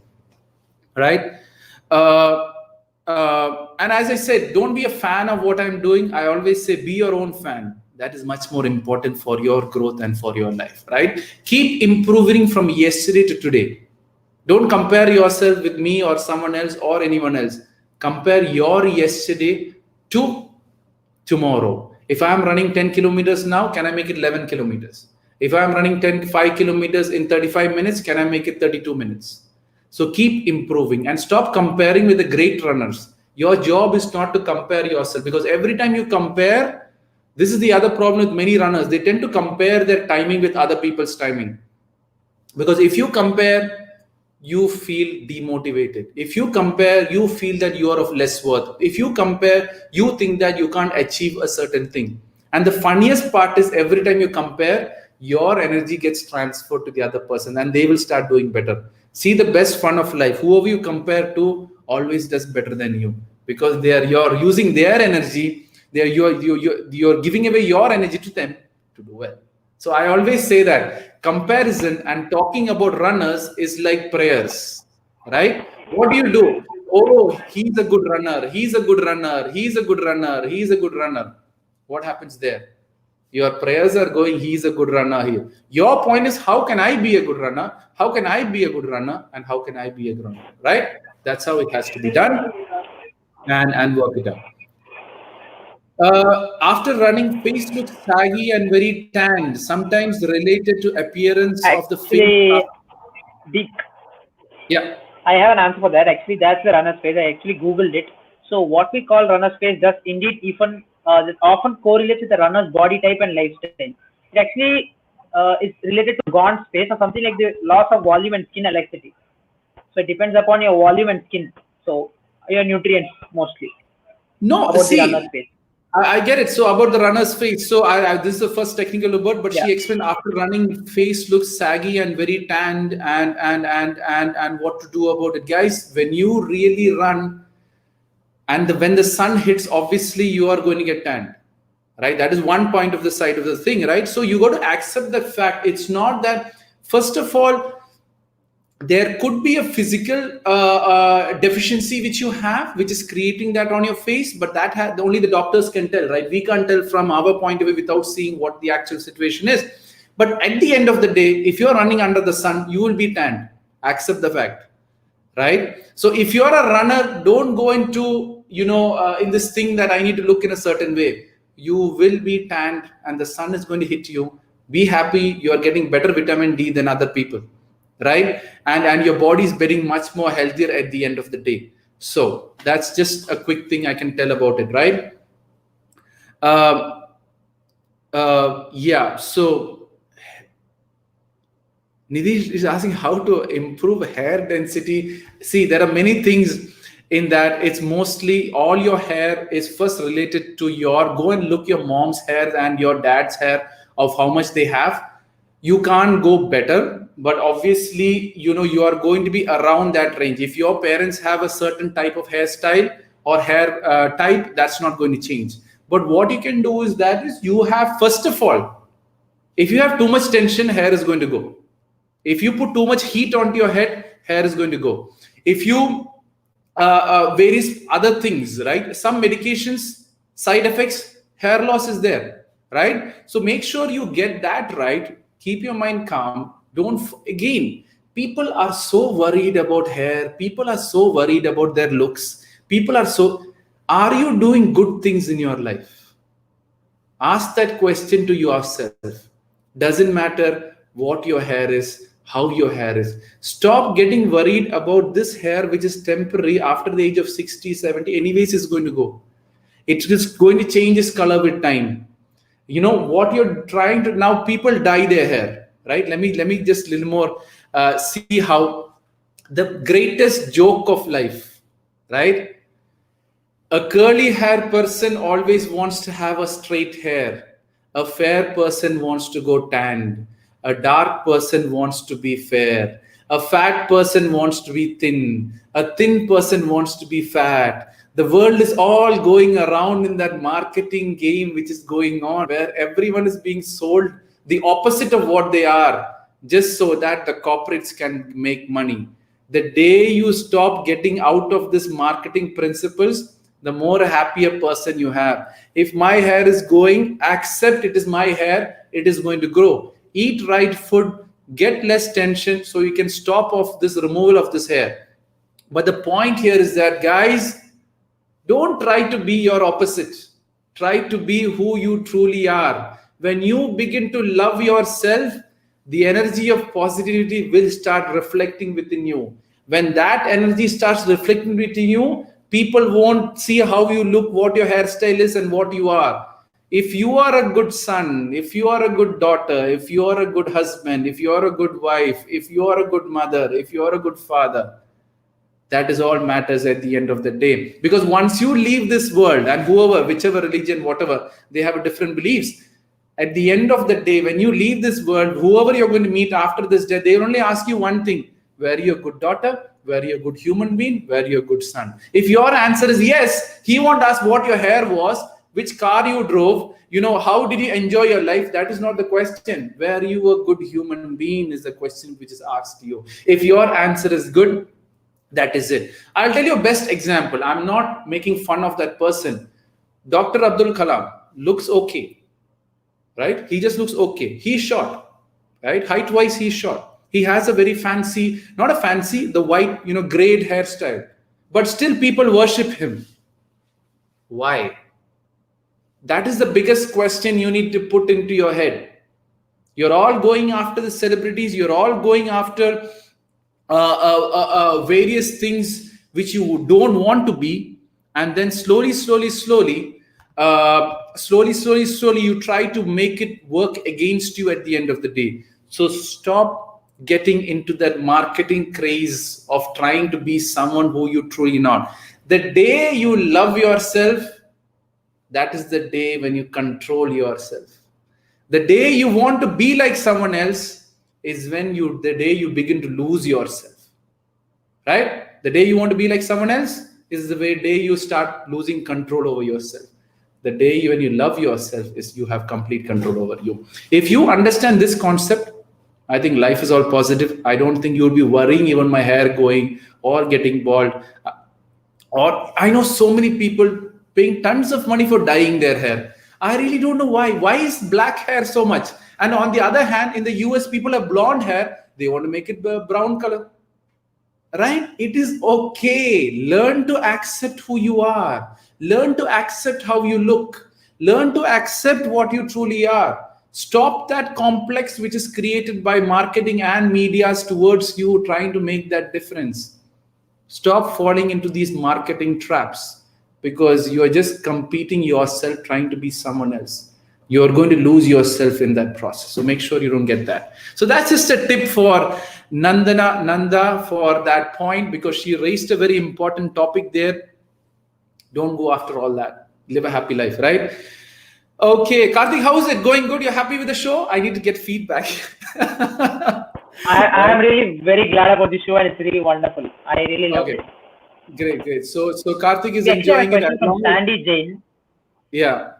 right? And as I said, don't be a fan of what I'm doing. I always say, be your own fan. That is much more important for your growth and for your life, right? Keep improving from yesterday to today. Don't compare yourself with me or someone else or anyone else. Compare your yesterday to tomorrow. If I'm running 10 kilometers now, can I make it 11 kilometers? If I'm running 5 kilometers in 35 minutes, can I make it 32 minutes? So keep improving and stop comparing with the great runners. Your job is not to compare yourself, because every time you compare, this is the other problem with many runners. They tend to compare their timing with other people's timing. Because if you compare, you feel demotivated. If you compare, you feel that you are of less worth. If you compare, you think that you can't achieve a certain thing. And the funniest part is, every time you compare, your energy gets transferred to the other person and they will start doing better. See the best fun of life. Whoever you compare to always does better than you, because you're using their energy. You're giving away your energy to them to do well. So I always say that comparison and talking about runners is like prayers, right? What do? Oh, he's a good runner. He's a good runner. He's a good runner. He's a good runner. What happens there? Your prayers are going, he's a good runner here. Your point is, how can I be a good runner? How can I be a good runner? And how can I be a good runner? Right? That's how it has to be done, and work it out. After running, face looks saggy and very tanned, sometimes related to appearance of the face. Actually, Deek, Yeah. I have an answer for that. Actually, that's the runner's face. I actually googled it. So what we call runner's face does indeed that often correlates with the runner's body type and lifestyle. It actually is related to gaunt space or something like the loss of volume and skin elasticity. So it depends upon your volume and skin. So your nutrients mostly No, about the see, runner's face. I get it. So about the runner's face. So this is the first technical word, but Yeah. she explained after running, face looks saggy and very tanned, and what to do about it, guys. When you really run, and when the sun hits, obviously you are going to get tanned, right? That is one point of the side of the thing, right? So you got to accept the fact. It's not that. First of all, there could be a physical deficiency which you have, which is creating that on your face, but that only the doctors can tell, right? We can't tell from our point of view without seeing what the actual situation is. But at the end of the day, if you're running under the sun, you will be tanned. Accept the fact, right? So if you're a runner, don't go into in this thing that I need to look in a certain way. You will be tanned, and the sun is going to hit you. Be happy, you are getting better vitamin D than other people, right? And your body is getting much more healthier at the end of the day. So that's just a quick thing I can tell about it, right? Yeah. So Nidhi is asking how to improve hair density. See, there are many things in that. It's mostly all your hair is first related to go and look your mom's hair and your dad's hair of how much they have. You can't go better, but obviously, you are going to be around that range. If your parents have a certain type of hairstyle or hair type, that's not going to change. But what you can do is you have, first of all, if you have too much tension, hair is going to go. If you put too much heat onto your head, hair is going to go. If you various other things, right? Some medications, side effects, hair loss is there, right? So make sure you get that right. Keep your mind calm. Again, people are so worried about hair. People are so worried about their looks. Are you doing good things in your life? Ask that question to yourself. Doesn't matter what your hair is, how your hair is. Stop getting worried about this hair, which is temporary. After the age of 60, 70, anyways, is going to go. It is going to change its color with time. What you're trying to now, people dye their hair, right? Let me just a little more see how the greatest joke of life, right? A curly hair person always wants to have a straight hair. A fair person wants to go tanned. A dark person wants to be fair. A fat person wants to be thin. A thin person wants to be fat. The world is all going around in that marketing game which is going on, where everyone is being sold the opposite of what they are, just so that the corporates can make money. The day you stop getting out of this marketing principles, the more happier person you have. If my hair is going, accept it is my hair, it is going to grow. Eat right food, get less tension, so you can stop off this removal of this hair. But the point here is that, guys, don't try to be your opposite. Try to be who you truly are. When you begin to love yourself, the energy of positivity will start reflecting within you. When that energy starts reflecting within you, people won't see how you look, what your hairstyle is, and what you are. If you are a good son, if you are a good daughter, if you are a good husband, if you are a good wife, if you are a good mother, if you are a good father, that is all matters at the end of the day. Because once you leave this world, and whoever, whichever religion, whatever, they have different beliefs. At the end of the day, when you leave this world, whoever you're going to meet after this day, they only ask you one thing: were you a good daughter? Were you a good human being? Were you a good son? If your answer is yes, he won't ask what your hair was, which car you drove, how did you enjoy your life. That is not the question. Were you a good human being is the question which is asked you. If your answer is good, that is it. I'll tell you a best example. I'm not making fun of that person. Dr. Abdul Kalam looks okay, right? He just looks okay. He's short, right? Height wise, he's short. He has a very fancy, not a fancy, the white, grayed hairstyle. But still people worship him. Why? That is the biggest question you need to put into your head. You're all going after the celebrities. You're all going after various things which you don't want to be. And then slowly, you try to make it work against you at the end of the day. So stop getting into that marketing craze of trying to be someone who you truly not. The day you love yourself, that is the day when you control yourself. The day you want to be like someone else is the day you begin to lose yourself, right? The day you want to be like someone else is the day you start losing control over yourself. The day when you love yourself is you have complete control over you. If you understand this concept, I think life is all positive. I don't think you'll be worrying even my hair going or getting bald. Or I know so many people paying tons of money for dyeing their hair. I really don't know why. Why is black hair so much? And on the other hand, in the US, people have blonde hair. They want to make it brown color. Right? It is okay. Learn to accept who you are. Learn to accept how you look. Learn to accept what you truly are. Stop that complex which is created by marketing and medias towards you trying to make that difference. Stop falling into these marketing traps because you are just competing yourself trying to be someone else. You're going to lose yourself in that process. So make sure you don't get that. So that's just a tip for Nanda for that point, because she raised a very important topic there. Don't go after all that. Live a happy life, right? Okay, Karthik, how is it going? Good? You're happy with the show? I need to get feedback. I am really very glad about the show, and it's really wonderful. I really love it. Great. So Karthik is enjoying it. From Sandy Jain. Yeah.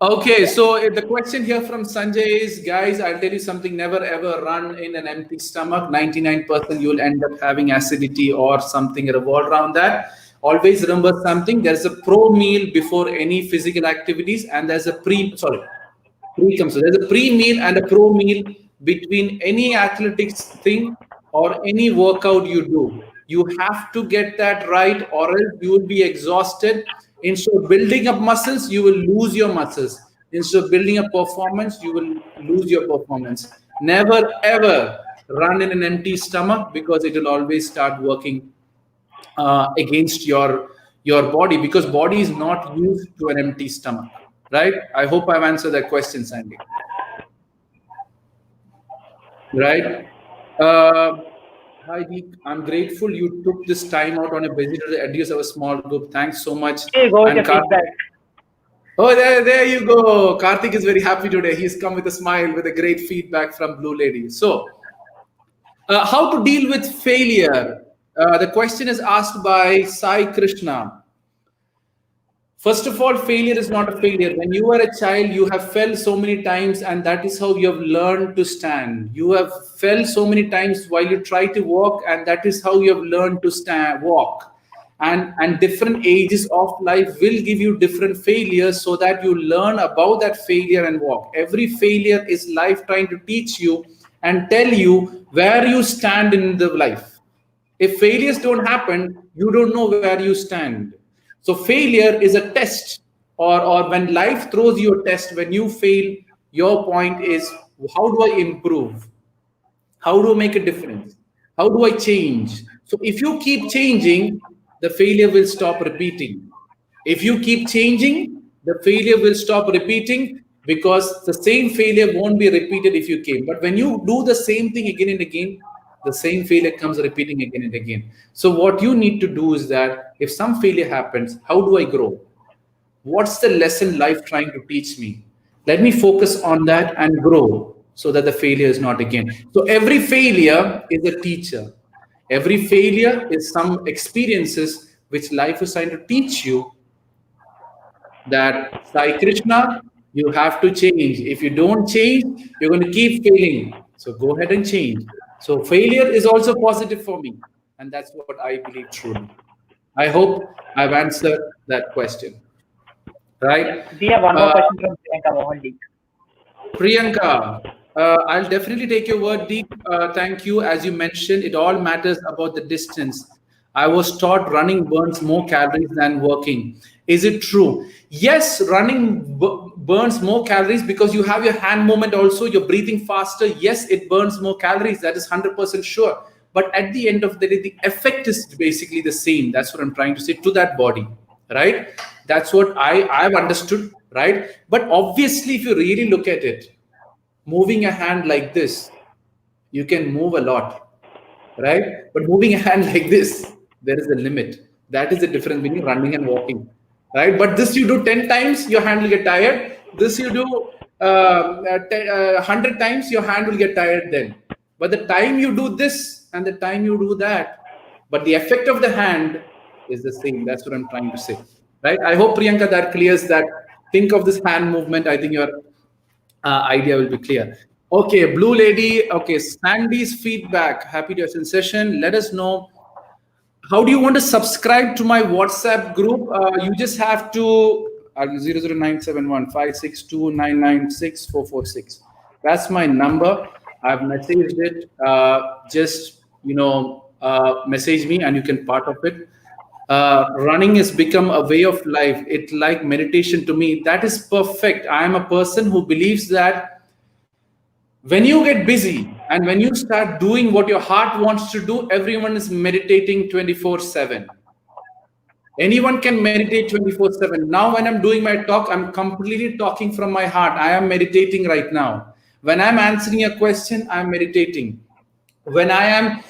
Okay, so the question here from Sanjay is, guys, I'll tell you something, never ever run in an empty stomach. 99% you'll end up having acidity or something revolved around that. Always remember something, there's a pro meal before any physical activities, and there's a so there's a pre-meal and a pro meal between any athletics thing or any workout you do. You have to get that right, or else you will be exhausted. Instead of building up muscles, you will lose your muscles. Instead of building up performance, you will lose your performance. Never ever run in an empty stomach, because it will always start working against your body, because body is not used to an empty stomach, right? I hope I've answered that question, Sandy. Right? Hi, Deek. I'm grateful you took this time out on a busy day to address our small group. Thanks so much. Hey, go with your feedback. Oh, there you go. Karthik is very happy today. He's come with a smile with a great feedback from Blue Lady. So, how to deal with failure? The question is asked by Sai Krishna. First of all, failure is not a failure. When you were a child, you have fell so many times, and that is how you have learned to stand. You have fell so many times while you try to walk, and that is how you have learned to walk. And different ages of life will give you different failures, so that you learn about that failure and walk. Every failure is life trying to teach you and tell you where you stand in the life. If failures don't happen, you don't know where you stand. So failure is a test, or when life throws you a test, when you fail, your point is, how do I improve? How do I make a difference? How do I change? So if you keep changing, the failure will stop repeating. If you keep changing, the failure will stop repeating, because the same failure won't be repeated if you came. But when you do the same thing again and again, the same failure comes repeating again and again. So what you need to do is that if some failure happens, how do I grow? What's the lesson life trying to teach me? Let me focus on that and grow, so that the failure is not again. So every failure is a teacher. Every failure is some experiences which life is trying to teach you that Sai Krishna, you have to change. If you don't change, you're going to keep failing. So go ahead and change. So failure is also positive for me. And that's what I believe truly. I hope I've answered that question. Yeah, Right? we have one more Uh, question from Priyanka Mohan Deek. Priyanka, I'll definitely take your word, Deep. Thank you. As you mentioned, it all matters about the distance. I was taught running burns more calories than working. Is it true? Yes, running burns more calories because you have your hand movement also, you're breathing faster. Yes, it burns more calories. That is 100% sure. But at the end of the day, the effect is basically the same. That's what I'm trying to say to that body, right? That's what I've understood, right? But obviously, if you really look at it, moving a hand like this, you can move a lot, right? But moving a hand like this, there is a limit. That is the difference between running and walking, right? But this you do 10 times, your hand will get tired. This you do 100 times, your hand will get tired then. But the time you do this and the time you do that, but the effect of the hand is the same. That's what I'm trying to say, right? I hope, Priyanka, that clears that. Think of this hand movement. I think your idea will be clear. Okay, Blue Lady. Okay, Sandy's feedback. Happy to attend session. Let us know, how do you want to subscribe to my WhatsApp group? You just have to 009715629964446. That's my number. I've messaged it. Just message me, and you can part of it. Running has become a way of life. It like meditation to me. That is perfect. I am a person who believes that when you get busy and when you start doing what your heart wants to do, everyone is meditating 24/7. Anyone can meditate 24/7. Now, when I'm doing my talk, I'm completely talking from my heart. I am meditating right now. When I'm answering a question, I'm meditating. When I am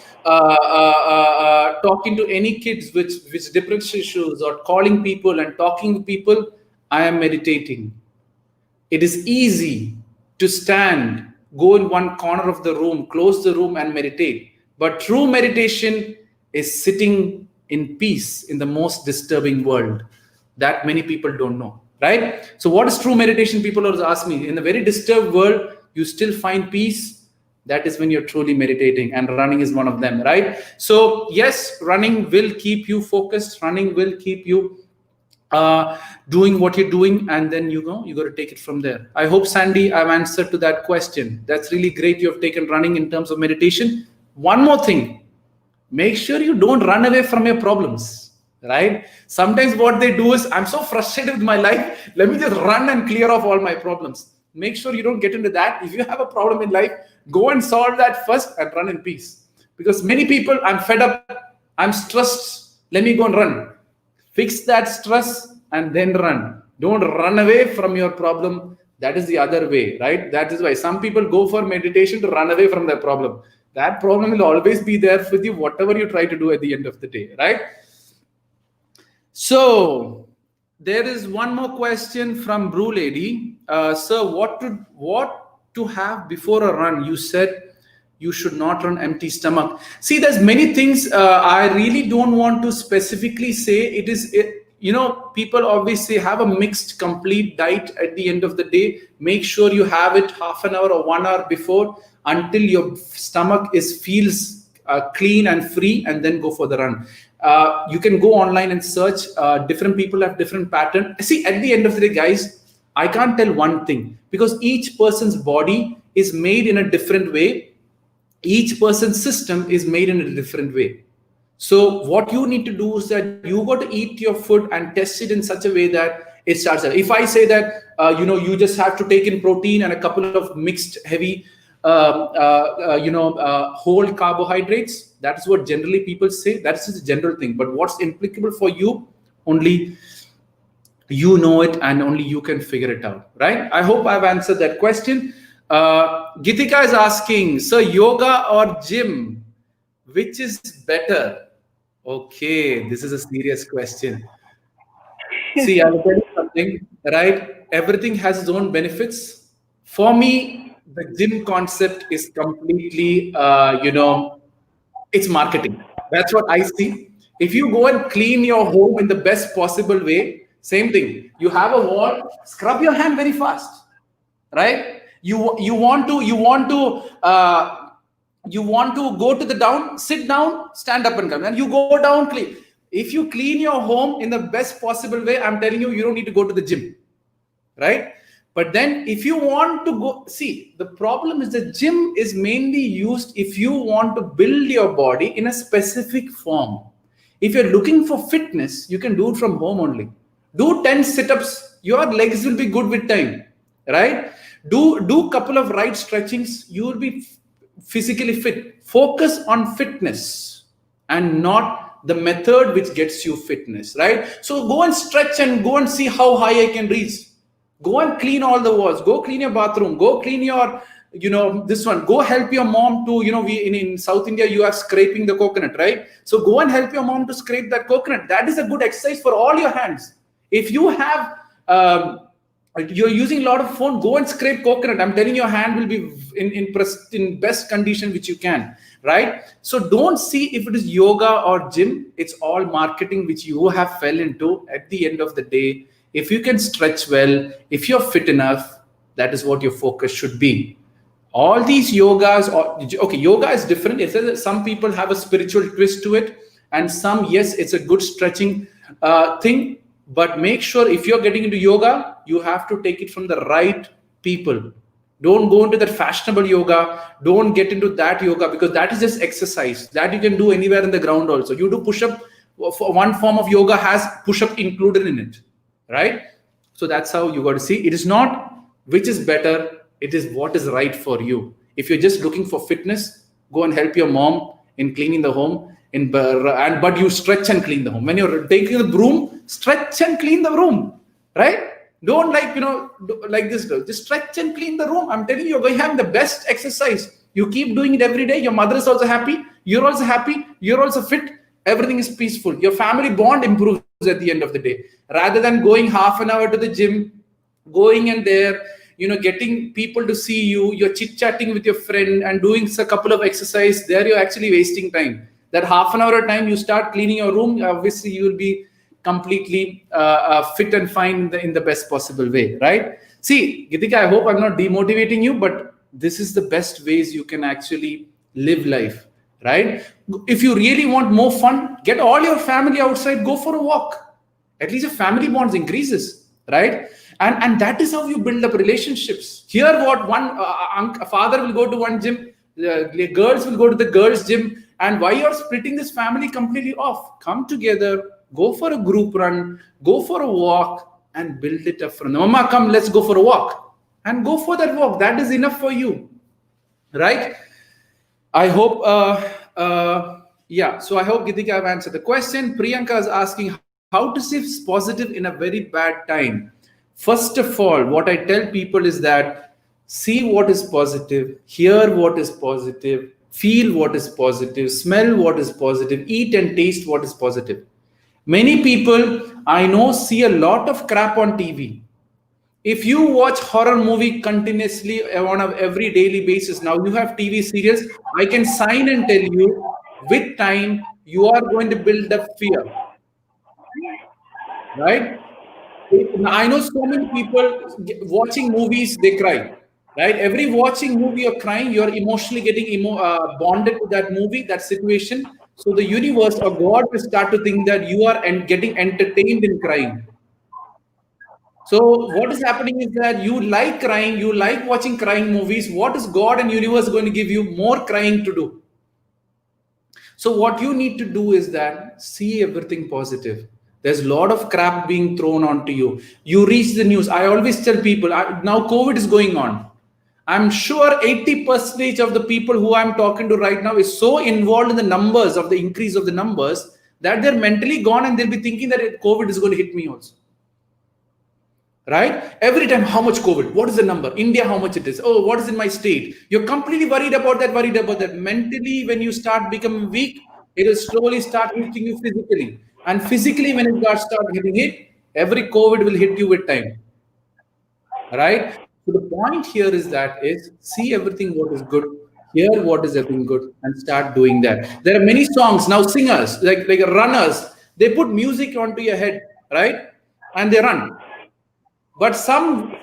talking to any kids with depression issues or calling people and talking to people, I am meditating. It is easy to stand, go in one corner of the room, close the room, and meditate. But true meditation is sitting in peace in the most disturbing world that many people don't know, right? So, what is true meditation? People always ask me. In a very disturbed world, you still find peace. That is when you're truly meditating, and running is one of them, right? So, yes, running will keep you focused, running will keep you doing what you're doing, and then you got to take it from there. I hope, Sandy, I've answered to that question. That's really great. You have taken running in terms of meditation. One more thing, make sure you don't run away from your problems, right? Sometimes what they do is, I'm so frustrated with my life, let me just run and clear off all my problems. Make sure you don't get into that. If you have a problem in life, go and solve that first and run in peace. Because many people, I'm fed up, I'm stressed, let me go and run. Fix that stress and then run. Don't run away from your problem. That is the other way, right? That is why some people go for meditation to run away from their problem. That problem will always be there with you, whatever you try to do at the end of the day, right? So there is one more question from Brew Lady. Sir, what to have before a run? You said you should not run empty stomach. See, there's many things. I really don't want to specifically say it is. People always say have a mixed, complete diet at the end of the day. Make sure you have it half an hour or 1 hour before, until your stomach feels clean and free, and then go for the run. You can go online and search. Different people have different pattern. See, at the end of the day, guys, I can't tell one thing, because each person's body is made in a different way. Each person's system is made in a different way. So what you need to do is that you got to eat your food and test it in such a way that it starts. If I say that you just have to take in protein and a couple of mixed heavy whole carbohydrates, that's what generally people say. That's just a general thing. But what's applicable for you, only you know it, and only you can figure it out, right? I hope I've answered that question. Gitika is asking, so yoga or gym, which is better? Okay, this is a serious question. See, I'll tell you something, right? Everything has its own benefits. For me, the gym concept is completely, it's marketing. That's what I see. If you go and clean your home in the best possible way, Same thing. You have a wall, scrub your hand very fast, right? You want to go to the down, sit down, stand up and come, and you go down clean. If you clean your home in the best possible way, I'm telling you, you don't need to go to the gym, right? But then if you want to go, see, the problem is the gym is mainly used if you want to build your body in a specific form. If you're looking for fitness, you can do it from home only. Do 10 sit-ups, your legs will be good with time, right? Do couple of right stretchings, you will be physically fit. Focus on fitness and not the method which gets you fitness, right? So go and stretch and go and see how high I can reach. Go and clean all the walls. Go clean your bathroom. Go clean your, this one. Go help your mom to, we in South India, you are scraping the coconut, right? So go and help your mom to scrape that coconut. That is a good exercise for all your hands. If you have, you're using a lot of phone, go and scrape coconut. I'm telling you, your hand will be in best condition which you can, right? So don't see if it is yoga or gym. It's all marketing which you have fell into. At the end of the day, if you can stretch well, if you're fit enough, that is what your focus should be. All these yogas, okay, yoga is different. It's that some people have a spiritual twist to it, and some, yes, it's a good stretching thing. But make sure if you're getting into yoga, you have to take it from the right people. Don't go into that fashionable yoga. Don't get into that yoga, because that is just exercise that you can do anywhere in the ground also. You do push-up. One form of yoga has push-up included in it, right? So that's how you got to see. It is not which is better. It is what is right for you. If you're just looking for fitness, go and help your mom in cleaning the home. But you stretch and clean the home. When you're taking the broom, stretch and clean the room, right? Don't like this. Just stretch and clean the room. I'm telling you, you're going to have the best exercise. You keep doing it every day. Your mother is also happy. You're also happy. You're also fit. Everything is peaceful. Your family bond improves at the end of the day. Rather than going half an hour to the gym, going in there, getting people to see you, you're chit-chatting with your friend and doing a couple of exercise, there you're actually wasting time. That half an hour of time you start cleaning your room, obviously you will be completely fit and fine in the best possible way, right? See, Gitika, I hope I'm not demotivating you, but this is the best ways you can actually live life, right? If you really want more fun, get all your family outside, go for a walk. At least your family bonds increases, right? And that is how you build up relationships. Here, what a father will go to one gym, the girls will go to the girls' gym. And why you're splitting this family completely off? Come together, go for a group run, go for a walk, and build it up from Mama, come, let's go for a walk. And go for that walk. That is enough for you. Right? I hope, so I hope, Gitika, I've answered the question. Priyanka is asking how to stay positive in a very bad time. First of all, what I tell people is that see what is positive, hear what is positive, feel what is positive, smell what is positive, eat and taste what is positive. Many people I know see a lot of crap on TV. If you watch horror movie continuously on an every daily basis, now you have TV serials, I can sign and tell you, with time, you are going to build up fear. Right? I know so many people watching movies, they cry. Right? Every watching movie you're crying, you're emotionally getting bonded to that movie, that situation. So the universe or God will start to think that you are getting entertained in crying. So what is happening is that you like crying, you like watching crying movies. What is God and universe going to give you? More crying to do. So what you need to do is that see everything positive. There's a lot of crap being thrown onto you. You reach the news. I always tell people, now COVID is going on. I'm sure 80% of the people who I'm talking to right now is so involved in the numbers of the increase of the numbers that they're mentally gone and they'll be thinking that COVID is going to hit me also. Right? Every time, how much COVID? What is the number? India, how much it is? Oh, what is in my state? You're completely worried about that. Mentally, when you start becoming weak, it will slowly start hitting you physically. And physically, when it start hitting it, every COVID will hit you with time. Right? So the point here is see everything what is good, hear what is everything good, and start doing that. There are many songs now, singers like runners, they put music onto your head, right? and they run. But some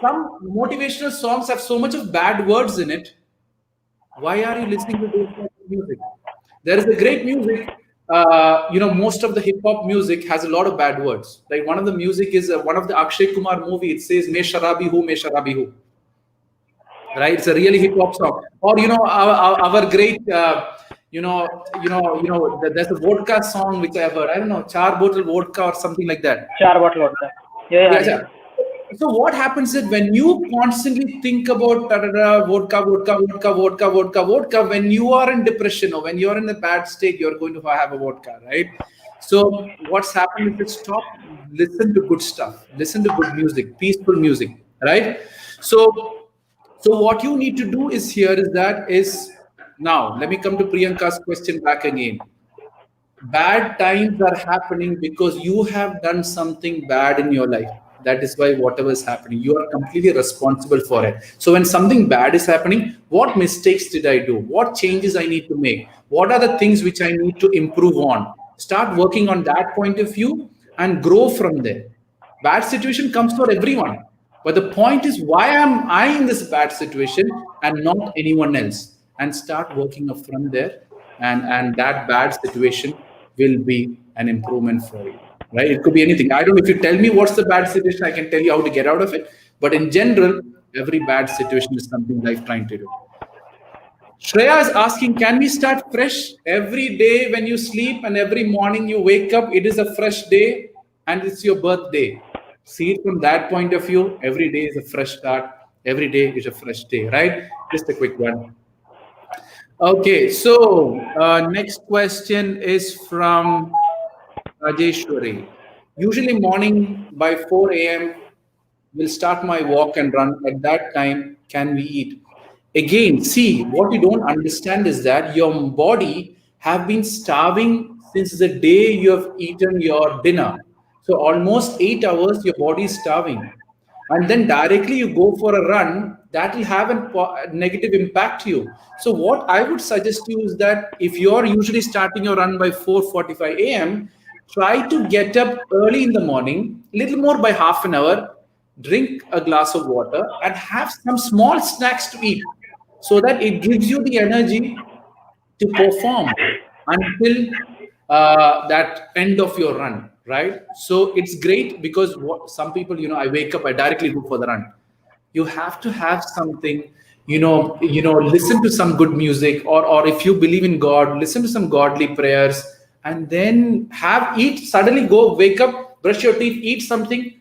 motivational songs have so much of bad words in it. Why are you listening to those types of music? There is a great music. Most of the hip hop music has a lot of bad words. Like one of the music is one of the Akshay Kumar movie. It says "Me sharabi hu, me sharabi hu." Right? It's a really hip hop song. Or our great. There's a vodka song which I've heard. I don't know, char bottle vodka or something like that. Char bottle vodka. Yeah. Yeah. So what happens is when you constantly think about vodka, vodka, vodka, vodka, vodka, vodka, when you are in depression or when you're in a bad state, you're going to have a vodka, right? So what's happened is listen to good stuff, listen to good music, peaceful music, right? So what you need to do is now let me come to Priyanka's question back again. Bad times are happening because you have done something bad in your life. That is why whatever is happening, you are completely responsible for it. So when something bad is happening, what mistakes did I do? What changes I need to make? What are the things which I need to improve on? Start working on that point of view and grow from there. Bad situation comes for everyone. But the point is, why am I in this bad situation and not anyone else? And start working up from there. And that bad situation will be an improvement for you, right? It could be anything. I don't know if you tell me what's the bad situation, I can tell you how to get out of it. But in general, every bad situation is something life trying to do. Shreya is asking, can we start fresh every day when you sleep and every morning you wake up? It is a fresh day and it's your birthday. See it from that point of view. Every day is a fresh start. Every day is a fresh day, right? Just a quick one. Okay, so next question is from Rajeshwari. Usually morning by 4 a.m. will start my walk and run. At that time, can we eat? Again, see, what you don't understand is that your body have been starving since the day you have eaten your dinner. So almost 8 hours, your body is starving. And then directly you go for a run, that will have a negative impact to you. So what I would suggest to you is that if you're usually starting your run by 4:45 a.m., try to get up early in the morning, little more by half an hour, drink a glass of water and have some small snacks to eat so that it gives you the energy to perform until that end of your run, right? So it's great because some people, I wake up, I directly go for the run. You have to have something, listen to some good music, or if you believe in God, listen to some godly prayers, and then suddenly go, wake up, brush your teeth, eat something,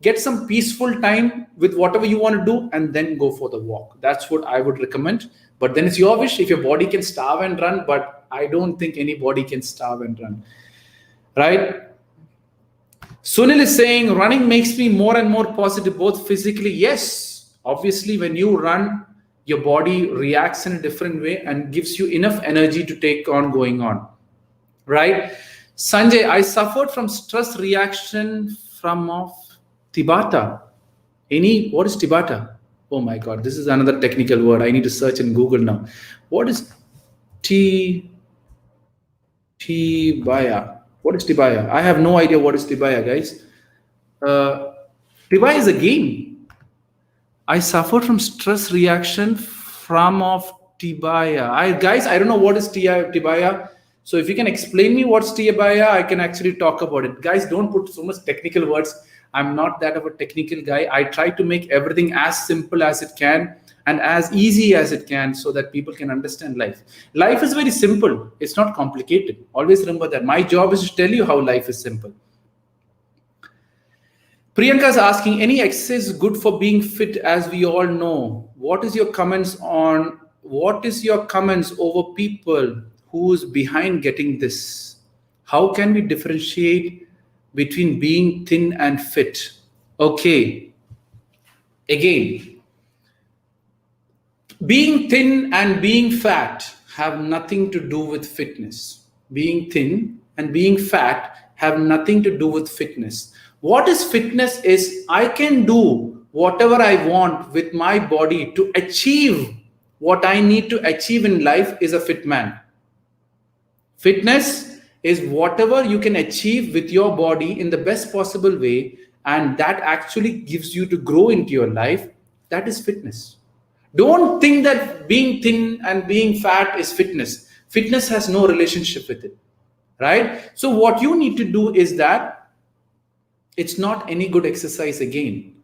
get some peaceful time with whatever you want to do, and then go for the walk. That's what I would recommend. But then it's your wish if your body can starve and run, but I don't think anybody can starve and run, right? Sunil is saying running makes me more and more positive, both physically. Yes, obviously when you run, your body reacts in a different way and gives you enough energy to take on going on, right? Sanjay, I suffered from stress reaction from of Tabata. What is Tabata? Oh my God, this is another technical word. I need to search in Google now. What is Tibaya? What is Tibaya? I have no idea what is Tibaya, guys. Tibaya is a game. I suffered from stress reaction from of Tibaya. I don't know what is Tibaya. So if you can explain me what's Tibaya, I can actually talk about it. Guys, don't put so much technical words. I'm not that of a technical guy. I try to make everything as simple as it can and as easy as it can so that people can understand life. Life is very simple. It's not complicated. Always remember that. My job is to tell you how life is simple. Priyanka is asking, any exercise good for being fit? As we all know, what is your comments over people who's behind getting this? How can we differentiate between being thin and fit? Okay. Again, being thin and being fat have nothing to do with fitness. Being thin and being fat have nothing to do with fitness. What is fitness is I can do whatever I want with my body to achieve what I need to achieve in life is a fit man. Fitness is whatever you can achieve with your body in the best possible way and that actually gives you to grow into your life, that is fitness. Don't think that being thin and being fat is fitness. Fitness has no relationship with it, right? So what you need to do is that it's not any good exercise again.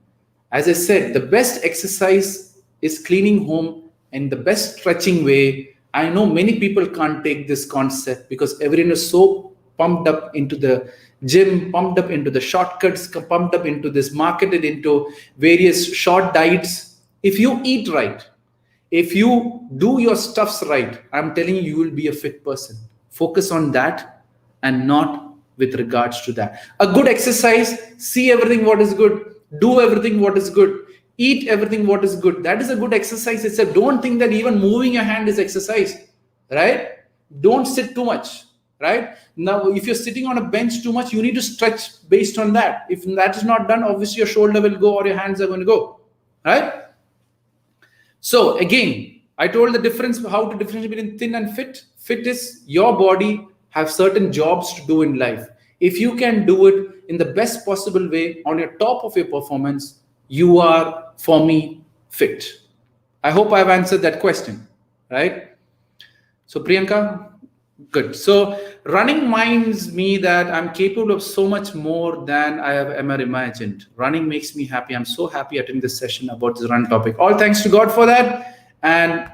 As I said, the best exercise is cleaning home in the best stretching way. I know many people can't take this concept because everyone is so pumped up into the gym, pumped up into the shortcuts, pumped up into this, marketed into various short diets. If you eat right, if you do your stuffs right, I'm telling you, you will be a fit person. Focus on that and not with regards to that. A good exercise, see everything what is good, do everything what is good, eat everything what is good. That is a good exercise itself. Don't think that even moving your hand is exercise, right? Don't sit too much, right? Now, if you're sitting on a bench too much, you need to stretch based on that. If that is not done, obviously your shoulder will go or your hands are going to go, right? So again, I told the difference, how to differentiate between thin and fit. Fit is your body have certain jobs to do in life. If you can do it in the best possible way on your top of your performance, you are, for me, fit. I hope I've answered that question, right? So Priyanka, good. So running minds me that I'm capable of so much more than I have ever imagined. Running makes me happy. I'm so happy attending this session about this run topic. All thanks to God for that. And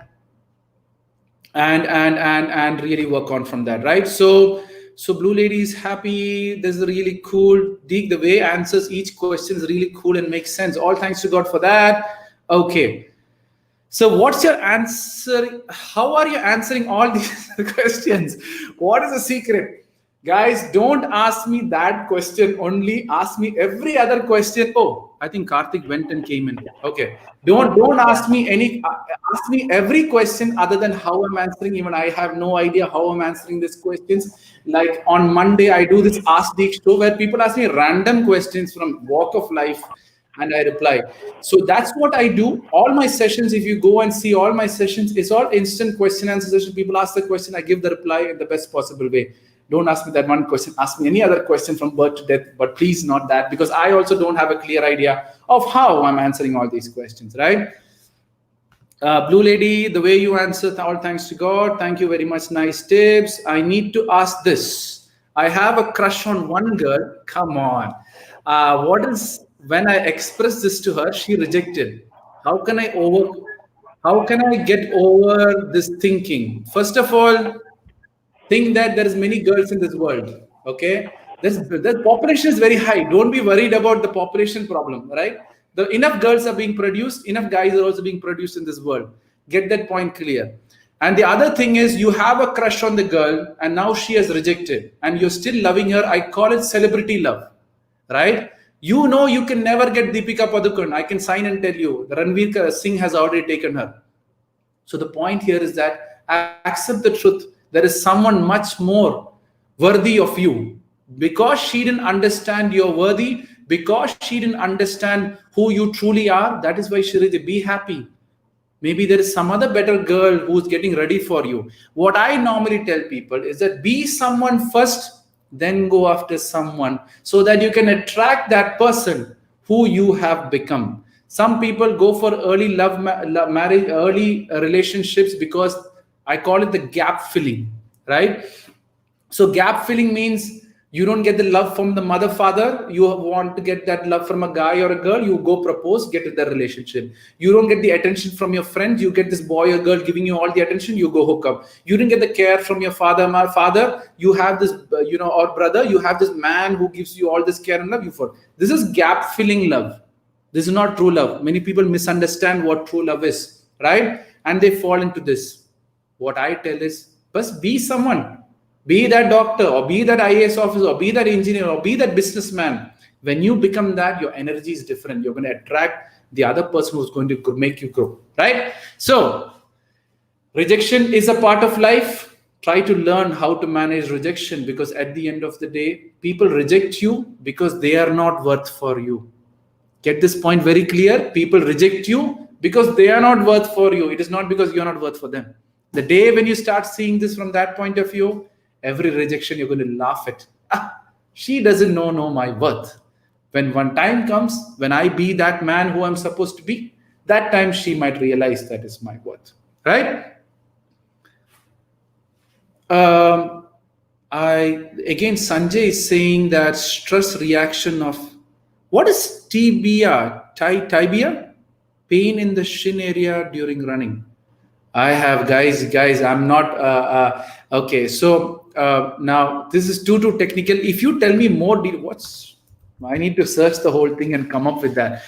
really work on from that, right? So Blue Lady is happy. This is really cool. Deek, the way answers each question is really cool and makes sense. All thanks to God for that. Okay. So what's your answer? How are you answering all these questions? What is the secret? Guys, don't ask me that question only. Ask me every other question. Oh, I think Karthik went and came in. Okay. Don't ask me ask me every question other than how I'm answering. Even I have no idea how I'm answering these questions. Like on Monday, I do this Ask Deek show where people ask me random questions from walk of life and I reply. So that's what I do. All my sessions, if you go and see all my sessions, it's all instant question answer session. People ask the question, I give the reply in the best possible way. Don't ask me that one question. Ask me any other question from birth to death, but please not that, because I also don't have a clear idea of how I'm answering all these questions, right? Blue Lady, the way you answer, all thanks to God. Thank you very much. Nice tips. I need to ask this. I have a crush on one girl. Come on. What is, when I expressed this to her, she rejected. How can I get over this thinking? First of all, think that there is many girls in this world. Okay, the population is very high. Don't be worried about the population problem, right? The enough girls are being produced, enough guys are also being produced in this world. Get that point clear. And the other thing is, you have a crush on the girl and now she has rejected and you're still loving her. I call it celebrity love, right? You know you can never get Deepika Padukone. I can sign and tell you, the Ranveer Singh has already taken her. So the point here is that accept the truth. There is someone much more worthy of you. Because she didn't understand you're worthy, because she didn't understand who you truly are, that is why Shiridi, be happy. Maybe there is some other better girl who's getting ready for you. What I normally tell people is that be someone first, then go after someone, so that you can attract that person who you have become. Some people go for early marriage, early relationships because I call it the gap filling, right? So gap filling means you don't get the love from the mother, father. You want to get that love from a guy or a girl. You go propose, get into the relationship. You don't get the attention from your friends. You get this boy or girl giving you all the attention. You go hook up. You didn't get the care from your father. My father, you have this, or brother. You have this man who gives you all this care and love. This is gap filling love. This is not true love. Many people misunderstand what true love is, right? And they fall into this. What I tell is, just be someone. Be that doctor, or be that IAS officer, or be that engineer, or be that businessman. When you become that, your energy is different. You're going to attract the other person who's going to make you grow, right? So, rejection is a part of life. Try to learn how to manage rejection, because at the end of the day, people reject you because they are not worth for you. Get this point very clear. People reject you because they are not worth for you. It is not because you're not worth for them. The day when you start seeing this from that point of view, every rejection you're going to laugh at. She doesn't know my worth. When one time comes, when I be that man who I'm supposed to be, that time she might realize that is my worth, right? Sanjay is saying that stress reaction of, what is tibia? Pain in the shin area during running. I have guys. I'm not okay. So now this is too technical. If you tell me more, I need to search the whole thing and come up with that.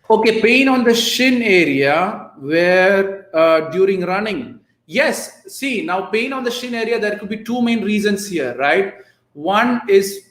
Okay, pain on the shin area where during running. Yes, see now pain on the shin area. There could be two main reasons here, right? One is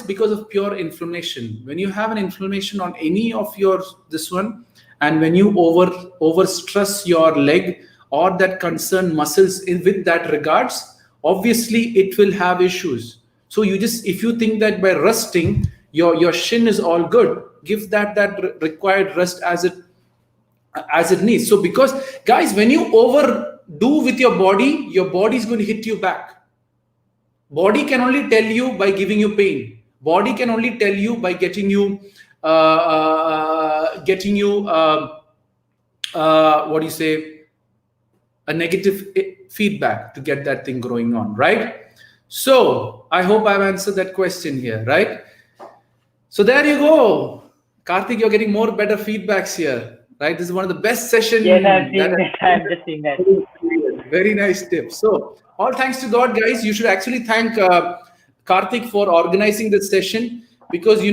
because of pure inflammation. When you have an inflammation on any of your this one, and when you over stress your leg or that concerned muscles with that regards, obviously it will have issues. So if you think that by resting your shin is all good, give that required rest as it needs. So because guys, when you overdo with your body is going to hit you back. Body can only tell you by giving you pain. Body can only tell you by getting you what do you say, a negative feedback to get that thing going on, right? So I hope I've answered that question here, right? So there you go, Karthik, you're getting more better feedbacks here, right? This is one of the best sessions. Yes, I'm just seeing that. Very nice tips. So all thanks to God, guys. You should actually thank Karthik for organizing this session, because he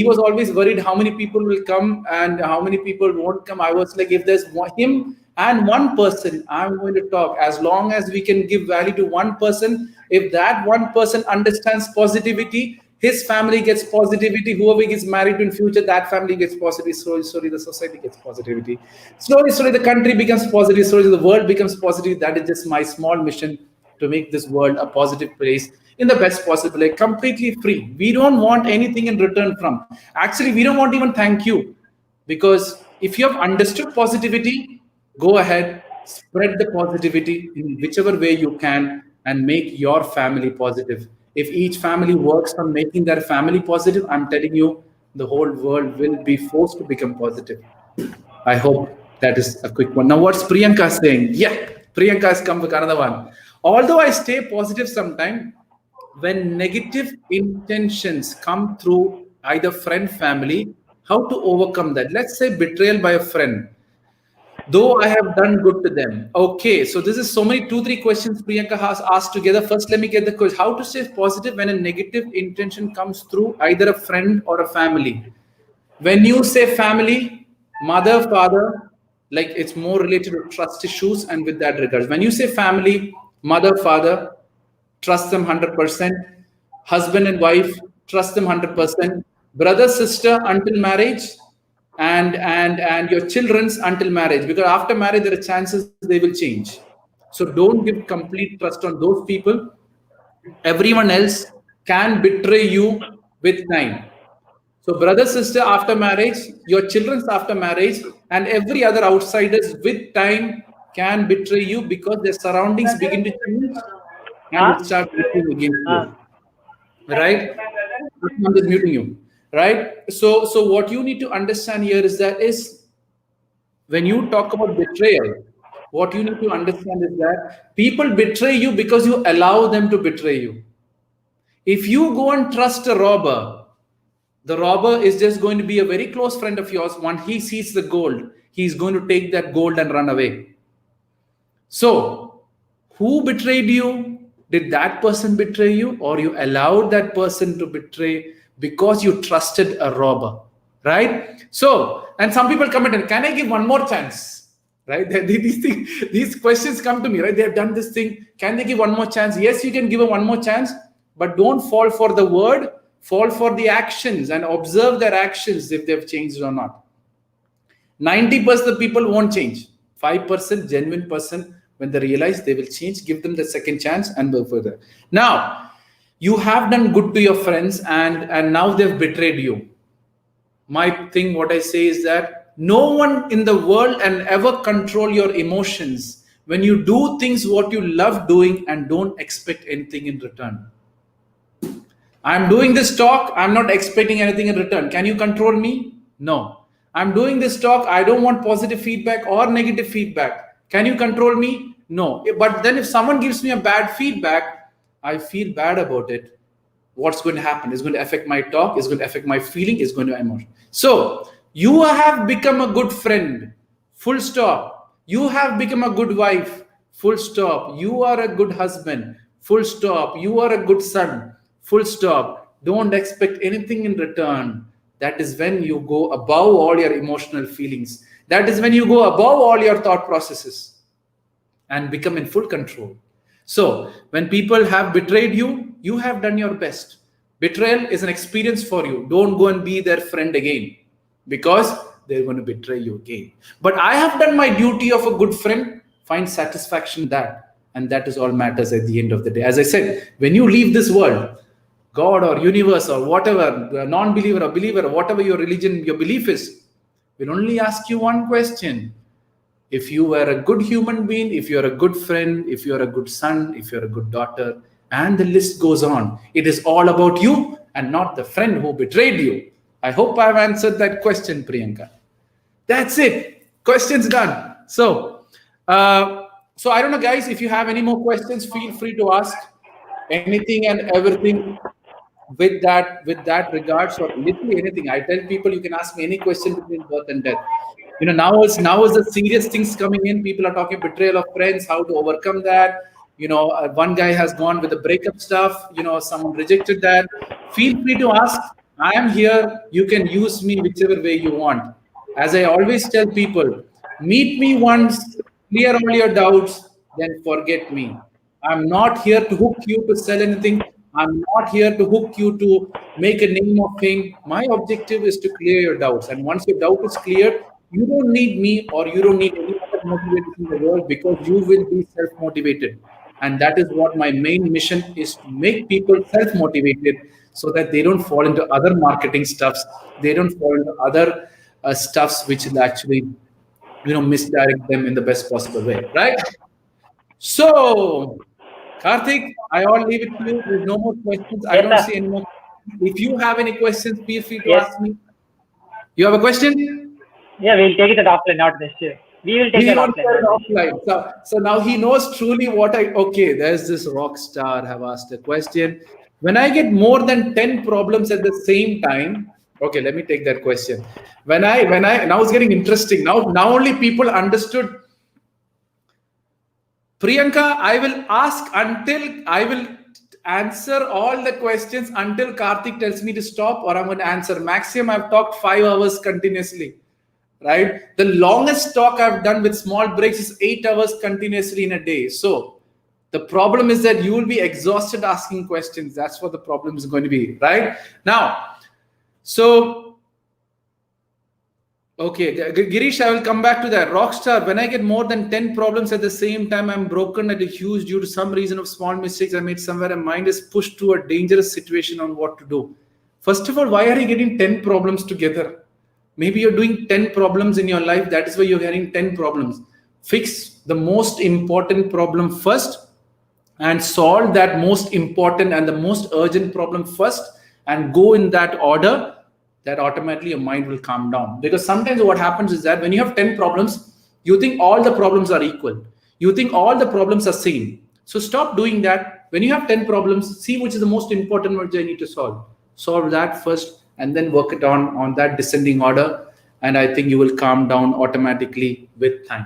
was always worried how many people will come and how many people won't come. I was like, if there's him and one person, I'm going to talk. As long as we can give value to one person, if that one person understands positivity, his family gets positivity. Whoever gets married to in future, that family gets positivity. Slowly, the society gets positivity. Slowly, the country becomes positive. Slowly, the world becomes positive. That is just my small mission, to make this world a positive place in the best possible way, completely free. We don't want anything in return from. Actually, we don't want even thank you, because if you have understood positivity, go ahead, spread the positivity in whichever way you can and make your family positive. If each family works on making their family positive, I'm telling you, the whole world will be forced to become positive. I hope that is a quick one. Now, what's Priyanka saying? Yeah, Priyanka has come with another one. Although I stay positive sometimes, when negative intentions come through either friend, family, how to overcome that? Let's say betrayal by a friend, though I have done good to them. Okay, so this is so many 2-3 questions Priyanka has asked together. First, let me get the question. How to stay positive when a negative intention comes through either a friend or a family? When you say family, mother, father, like it's more related to trust issues, and with that regards. When you say family, mother, father, trust them 100%. Husband and wife, trust them 100%. Brother, sister until marriage, and your children's until marriage, because after marriage there are chances they will change. So don't give complete trust on those people. Everyone else can betray you with time. So brother, sister after marriage, your children's after marriage, and every other outsiders with time can betray you, because their surroundings begin to change and it starts working against you. Right? I'm just muting you. Right? So what you need to understand here is when you talk about betrayal, what you need to understand is that people betray you because you allow them to betray you. If you go and trust a robber, the robber is just going to be a very close friend of yours. When he sees the gold, he's going to take that gold and run away. So, who betrayed you? Did that person betray you, or you allowed that person to betray because you trusted a robber? Right? So, and some people comment, and can I give one more chance? Right? These questions come to me, right? They have done this thing. Can they give one more chance? Yes, you can give a one more chance, but don't fall for the word, fall for the actions and observe their actions if they've changed or not. 90% of people won't change. 5% genuine person, when they realize they will change, give them the second chance and go further. Now, you have done good to your friends and now they've betrayed you. My thing, what I say is that no one in the world can ever control your emotions when you do things what you love doing and don't expect anything in return. I'm doing this talk. I'm not expecting anything in return. Can you control me? No. I'm doing this talk. I don't want positive feedback or negative feedback. Can you control me? No. But then if someone gives me a bad feedback, I feel bad about it. What's going to happen? It's going to affect my talk. It's going to affect my feeling. It's going to emotion. So you have become a good friend. Full stop. You have become a good wife. Full stop. You are a good husband. Full stop. You are a good son. Full stop. Don't expect anything in return. That is when you go above all your emotional feelings. That is when you go above all your thought processes and become in full control. So when people have betrayed you, you have done your best. Betrayal is an experience for you. Don't go and be their friend again, because they're going to betray you again. But I have done my duty of a good friend. Find satisfaction in that. And that is all matters at the end of the day. As I said, when you leave this world, God or universe or whatever, non-believer or believer, or whatever your religion, your belief is, will only ask you one question. If you were a good human being, if you're a good friend, if you're a good son, if you're a good daughter, and the list goes on. It is all about you and not the friend who betrayed you. I hope I've answered that question, Priyanka. That's it. Questions done. So I don't know, guys, if you have any more questions, feel free to ask anything and everything with that regards, or literally anything. I tell people you can ask me any question between birth and death. Now is the serious things coming in. People are talking betrayal of friends, how to overcome that. One guy has gone with the breakup stuff. Someone rejected that. Feel free to ask. I am here. You can use me whichever way you want. As I always tell people, meet me once, clear all your doubts, then forget me. I'm not here to hook you to sell anything. I'm not here to hook you to make a name of fame. My objective is to clear your doubts. And once your doubt is cleared, you don't need me or you don't need any other motivators in the world, because you will be self-motivated. And that is what my main mission is, to make people self-motivated so that they don't fall into other marketing stuffs. They don't fall into other stuffs which will actually, misdirect them in the best possible way, right? So, Karthik, I all leave it to you. There's no more questions. I Yes, don't see any more. If you have any questions, feel free to yes. ask me. You have a question? Yeah, we'll take it offline, not this year. We will take He that wants offline, not this year. offline. So now he knows truly what okay, there's this rock star have asked a question. When I get more than 10 problems at the same time, okay, let me take that question. When I now it's getting interesting. Now only people understood. Priyanka, I will answer all the questions until Karthik tells me to stop, or I'm going to answer. Maximum, I've talked 5 hours continuously, right? The longest talk I've done with small breaks is 8 hours continuously in a day. So the problem is that you will be exhausted asking questions. That's what the problem is going to be, right? Now, so okay, Girish, I will come back to that. Rockstar, when I get more than 10 problems at the same time, I'm broken at a huge due to some reason of small mistakes I made somewhere, and mind is pushed to a dangerous situation on what to do. First of all, why are you getting 10 problems together? Maybe you're doing 10 problems in your life. That is why you're getting 10 problems. Fix the most important problem first and solve that most important and the most urgent problem first, and go in that order. That automatically your mind will calm down. Because sometimes what happens is that when you have 10 problems, you think all the problems are equal. You think all the problems are same. So stop doing that. When you have 10 problems, see which is the most important one which I need to solve. Solve that first and then work it on that descending order. And I think you will calm down automatically with time.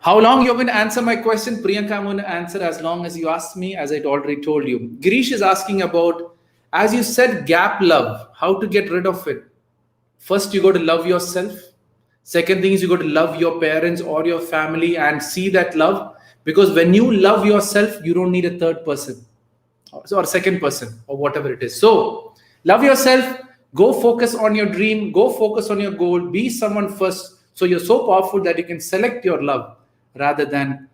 How long you're going to answer my question? Priyanka, I'm going to answer as long as you ask me, as I already told you. Girish is asking about, as you said, gap love, how to get rid of it. First, you got to love yourself. Second thing is you got to love your parents or your family and see that love. Because when you love yourself, you don't need a third person or second person or whatever it is. So love yourself, go focus on your dream, go focus on your goal, be someone first. So you're so powerful that you can select your love rather than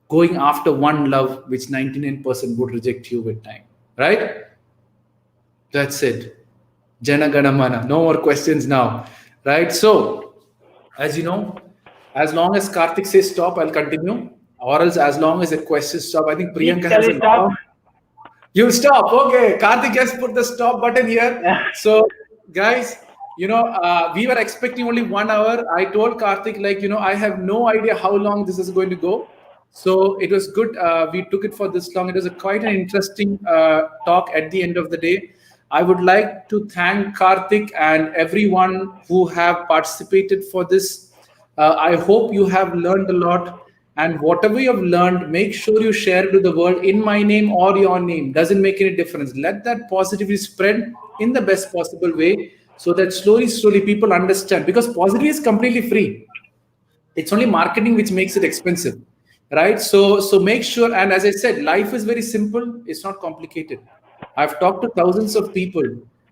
going after one love, which 99% would reject you with time, right? That's it. Jana Gana Mana. No more questions now, right? So, as you know, as long as Karthik says stop, I'll continue. Or else, as long as the questions stop, I think Priyanka has a You stop. Okay. Karthik just put the stop button here. So, guys, we were expecting only 1 hour. I told Karthik, like, I have no idea how long this is going to go. So it was good. We took it for this long. It was quite an interesting talk at the end of the day. I would like to thank Karthik and everyone who have participated for this. I hope you have learned a lot. And whatever you have learned, make sure you share it to the world in my name or your name. Doesn't make any difference. Let that positivity spread in the best possible way so that slowly people understand. Because positivity is completely free. It's only marketing which makes it expensive, right? So make sure. And as I said, life is very simple. It's not complicated. I've talked to thousands of people.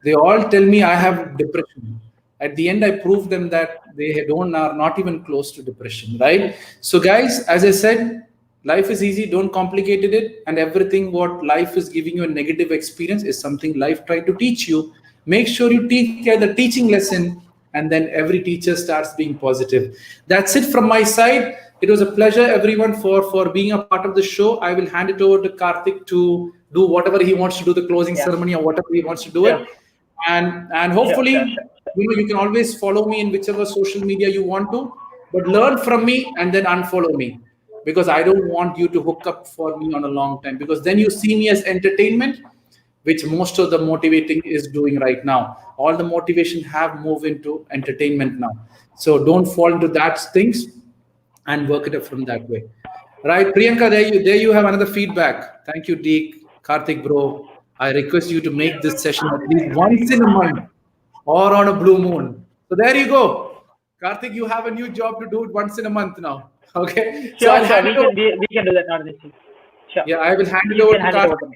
They all tell me I have depression. At the end, I prove them that they don't are not even close to depression, right? So guys, as I said, life is easy. Don't complicate it. And everything what life is giving you a negative experience is something life tried to teach you. Make sure you take the teaching lesson, and then every teacher starts being positive. That's it from my side. It was a pleasure, everyone, for being a part of the show. I will hand it over to Karthik to do whatever he wants to do, the closing ceremony or whatever he wants to do it. And hopefully, you can always follow me in whichever social media you want to, but learn from me and then unfollow me, because I don't want you to hook up for me on a long time, because then you see me as entertainment, which most of the motivating is doing right now. All the motivation have moved into entertainment now. So don't fall into that things and work it up from that way. Right, Priyanka, there you have another feedback. Thank you, Deek, Karthik, bro. I request you to make this session at least once in a month or on a blue moon. So there you go. Karthik, you have a new job to do it once in a month now. Okay. Sure, we can do that, not an issue. Sure. Yeah, I will hand it over to Karthik.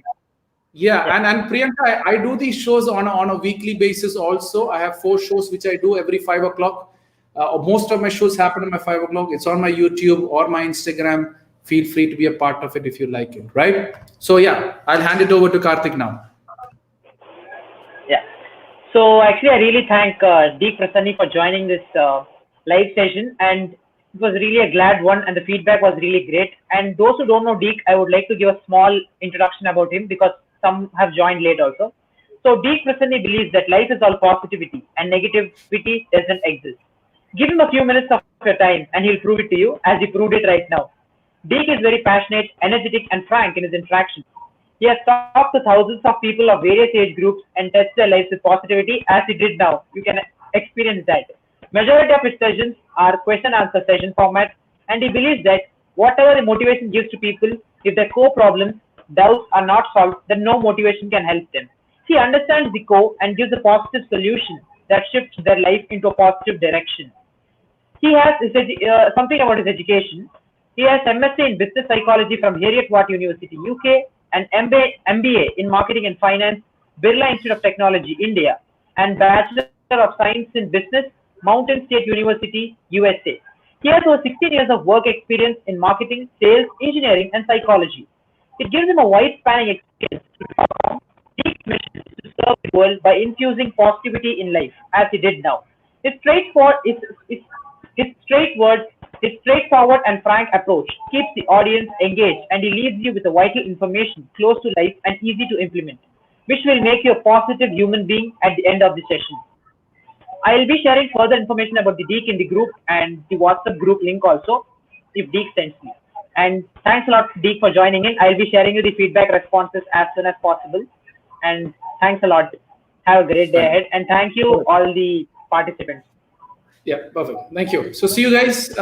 Yeah, and Priyanka, I do these shows on a weekly basis also. I have 4 shows which I do every 5 o'clock. Most of my shows happen at my 5 o'clock. It's on my YouTube or my Instagram. Feel free to be a part of it if you like it, right? So yeah, I'll hand it over to Karthik now. Yeah. So actually, I really thank Deek Parassini for joining this live session, and it was really a glad one, and the feedback was really great. And those who don't know Deek, I would like to give a small introduction about him, because some have joined late also. So Deek Parassini believes that life is all positivity and negativity doesn't exist. Give him a few minutes of your time and he'll prove it to you, as he proved it right now. Deek is very passionate, energetic, and frank in his interactions. He has talked to thousands of people of various age groups and touched their lives with positivity, as he did now. You can experience that. Majority of his sessions are question answer session format, and he believes that whatever the motivation gives to people, if their core problems, doubts are not solved, then no motivation can help them. He understands the core and gives a positive solution that shifts their life into a positive direction. He has something about his education. He has MSc in Business Psychology from Heriot-Watt University, UK, and MBA in Marketing and Finance, Birla Institute of Technology, India, and Bachelor of Science in Business, Mountain State University, USA. He has over 16 years of work experience in marketing, sales, engineering, and psychology. It gives him a wide-spanning experience to perform deep missions to serve the world by infusing positivity in life, as he did now. His straightforward and frank approach keeps the audience engaged, and he leaves you with a vital information close to life and easy to implement, which will make you a positive human being at the end of the session. I will be sharing further information about the Deek in the group and the WhatsApp group link also, if Deek sends me. And thanks a lot, Deek, for joining in. I'll be sharing you the feedback responses as soon as possible. And thanks a lot. Have a great day ahead. And thank you, all the participants. Yeah, perfect. Thank you. So see you guys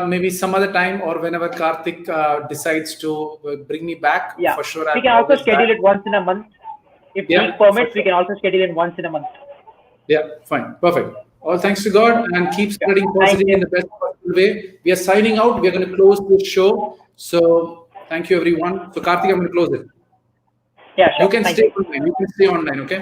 maybe some other time, or whenever Karthik decides to bring me back. Yeah, for sure. We can also schedule it once in a month. If Deek permits, we can also schedule it once in a month. Yeah, fine. Perfect. All thanks to God, and keep spreading positivity in the best possible way. We are signing out. We are going to close this show. So thank you, everyone. So Karthik, I'm going to close it. Yeah, sure. You can stay online. You can stay online, okay?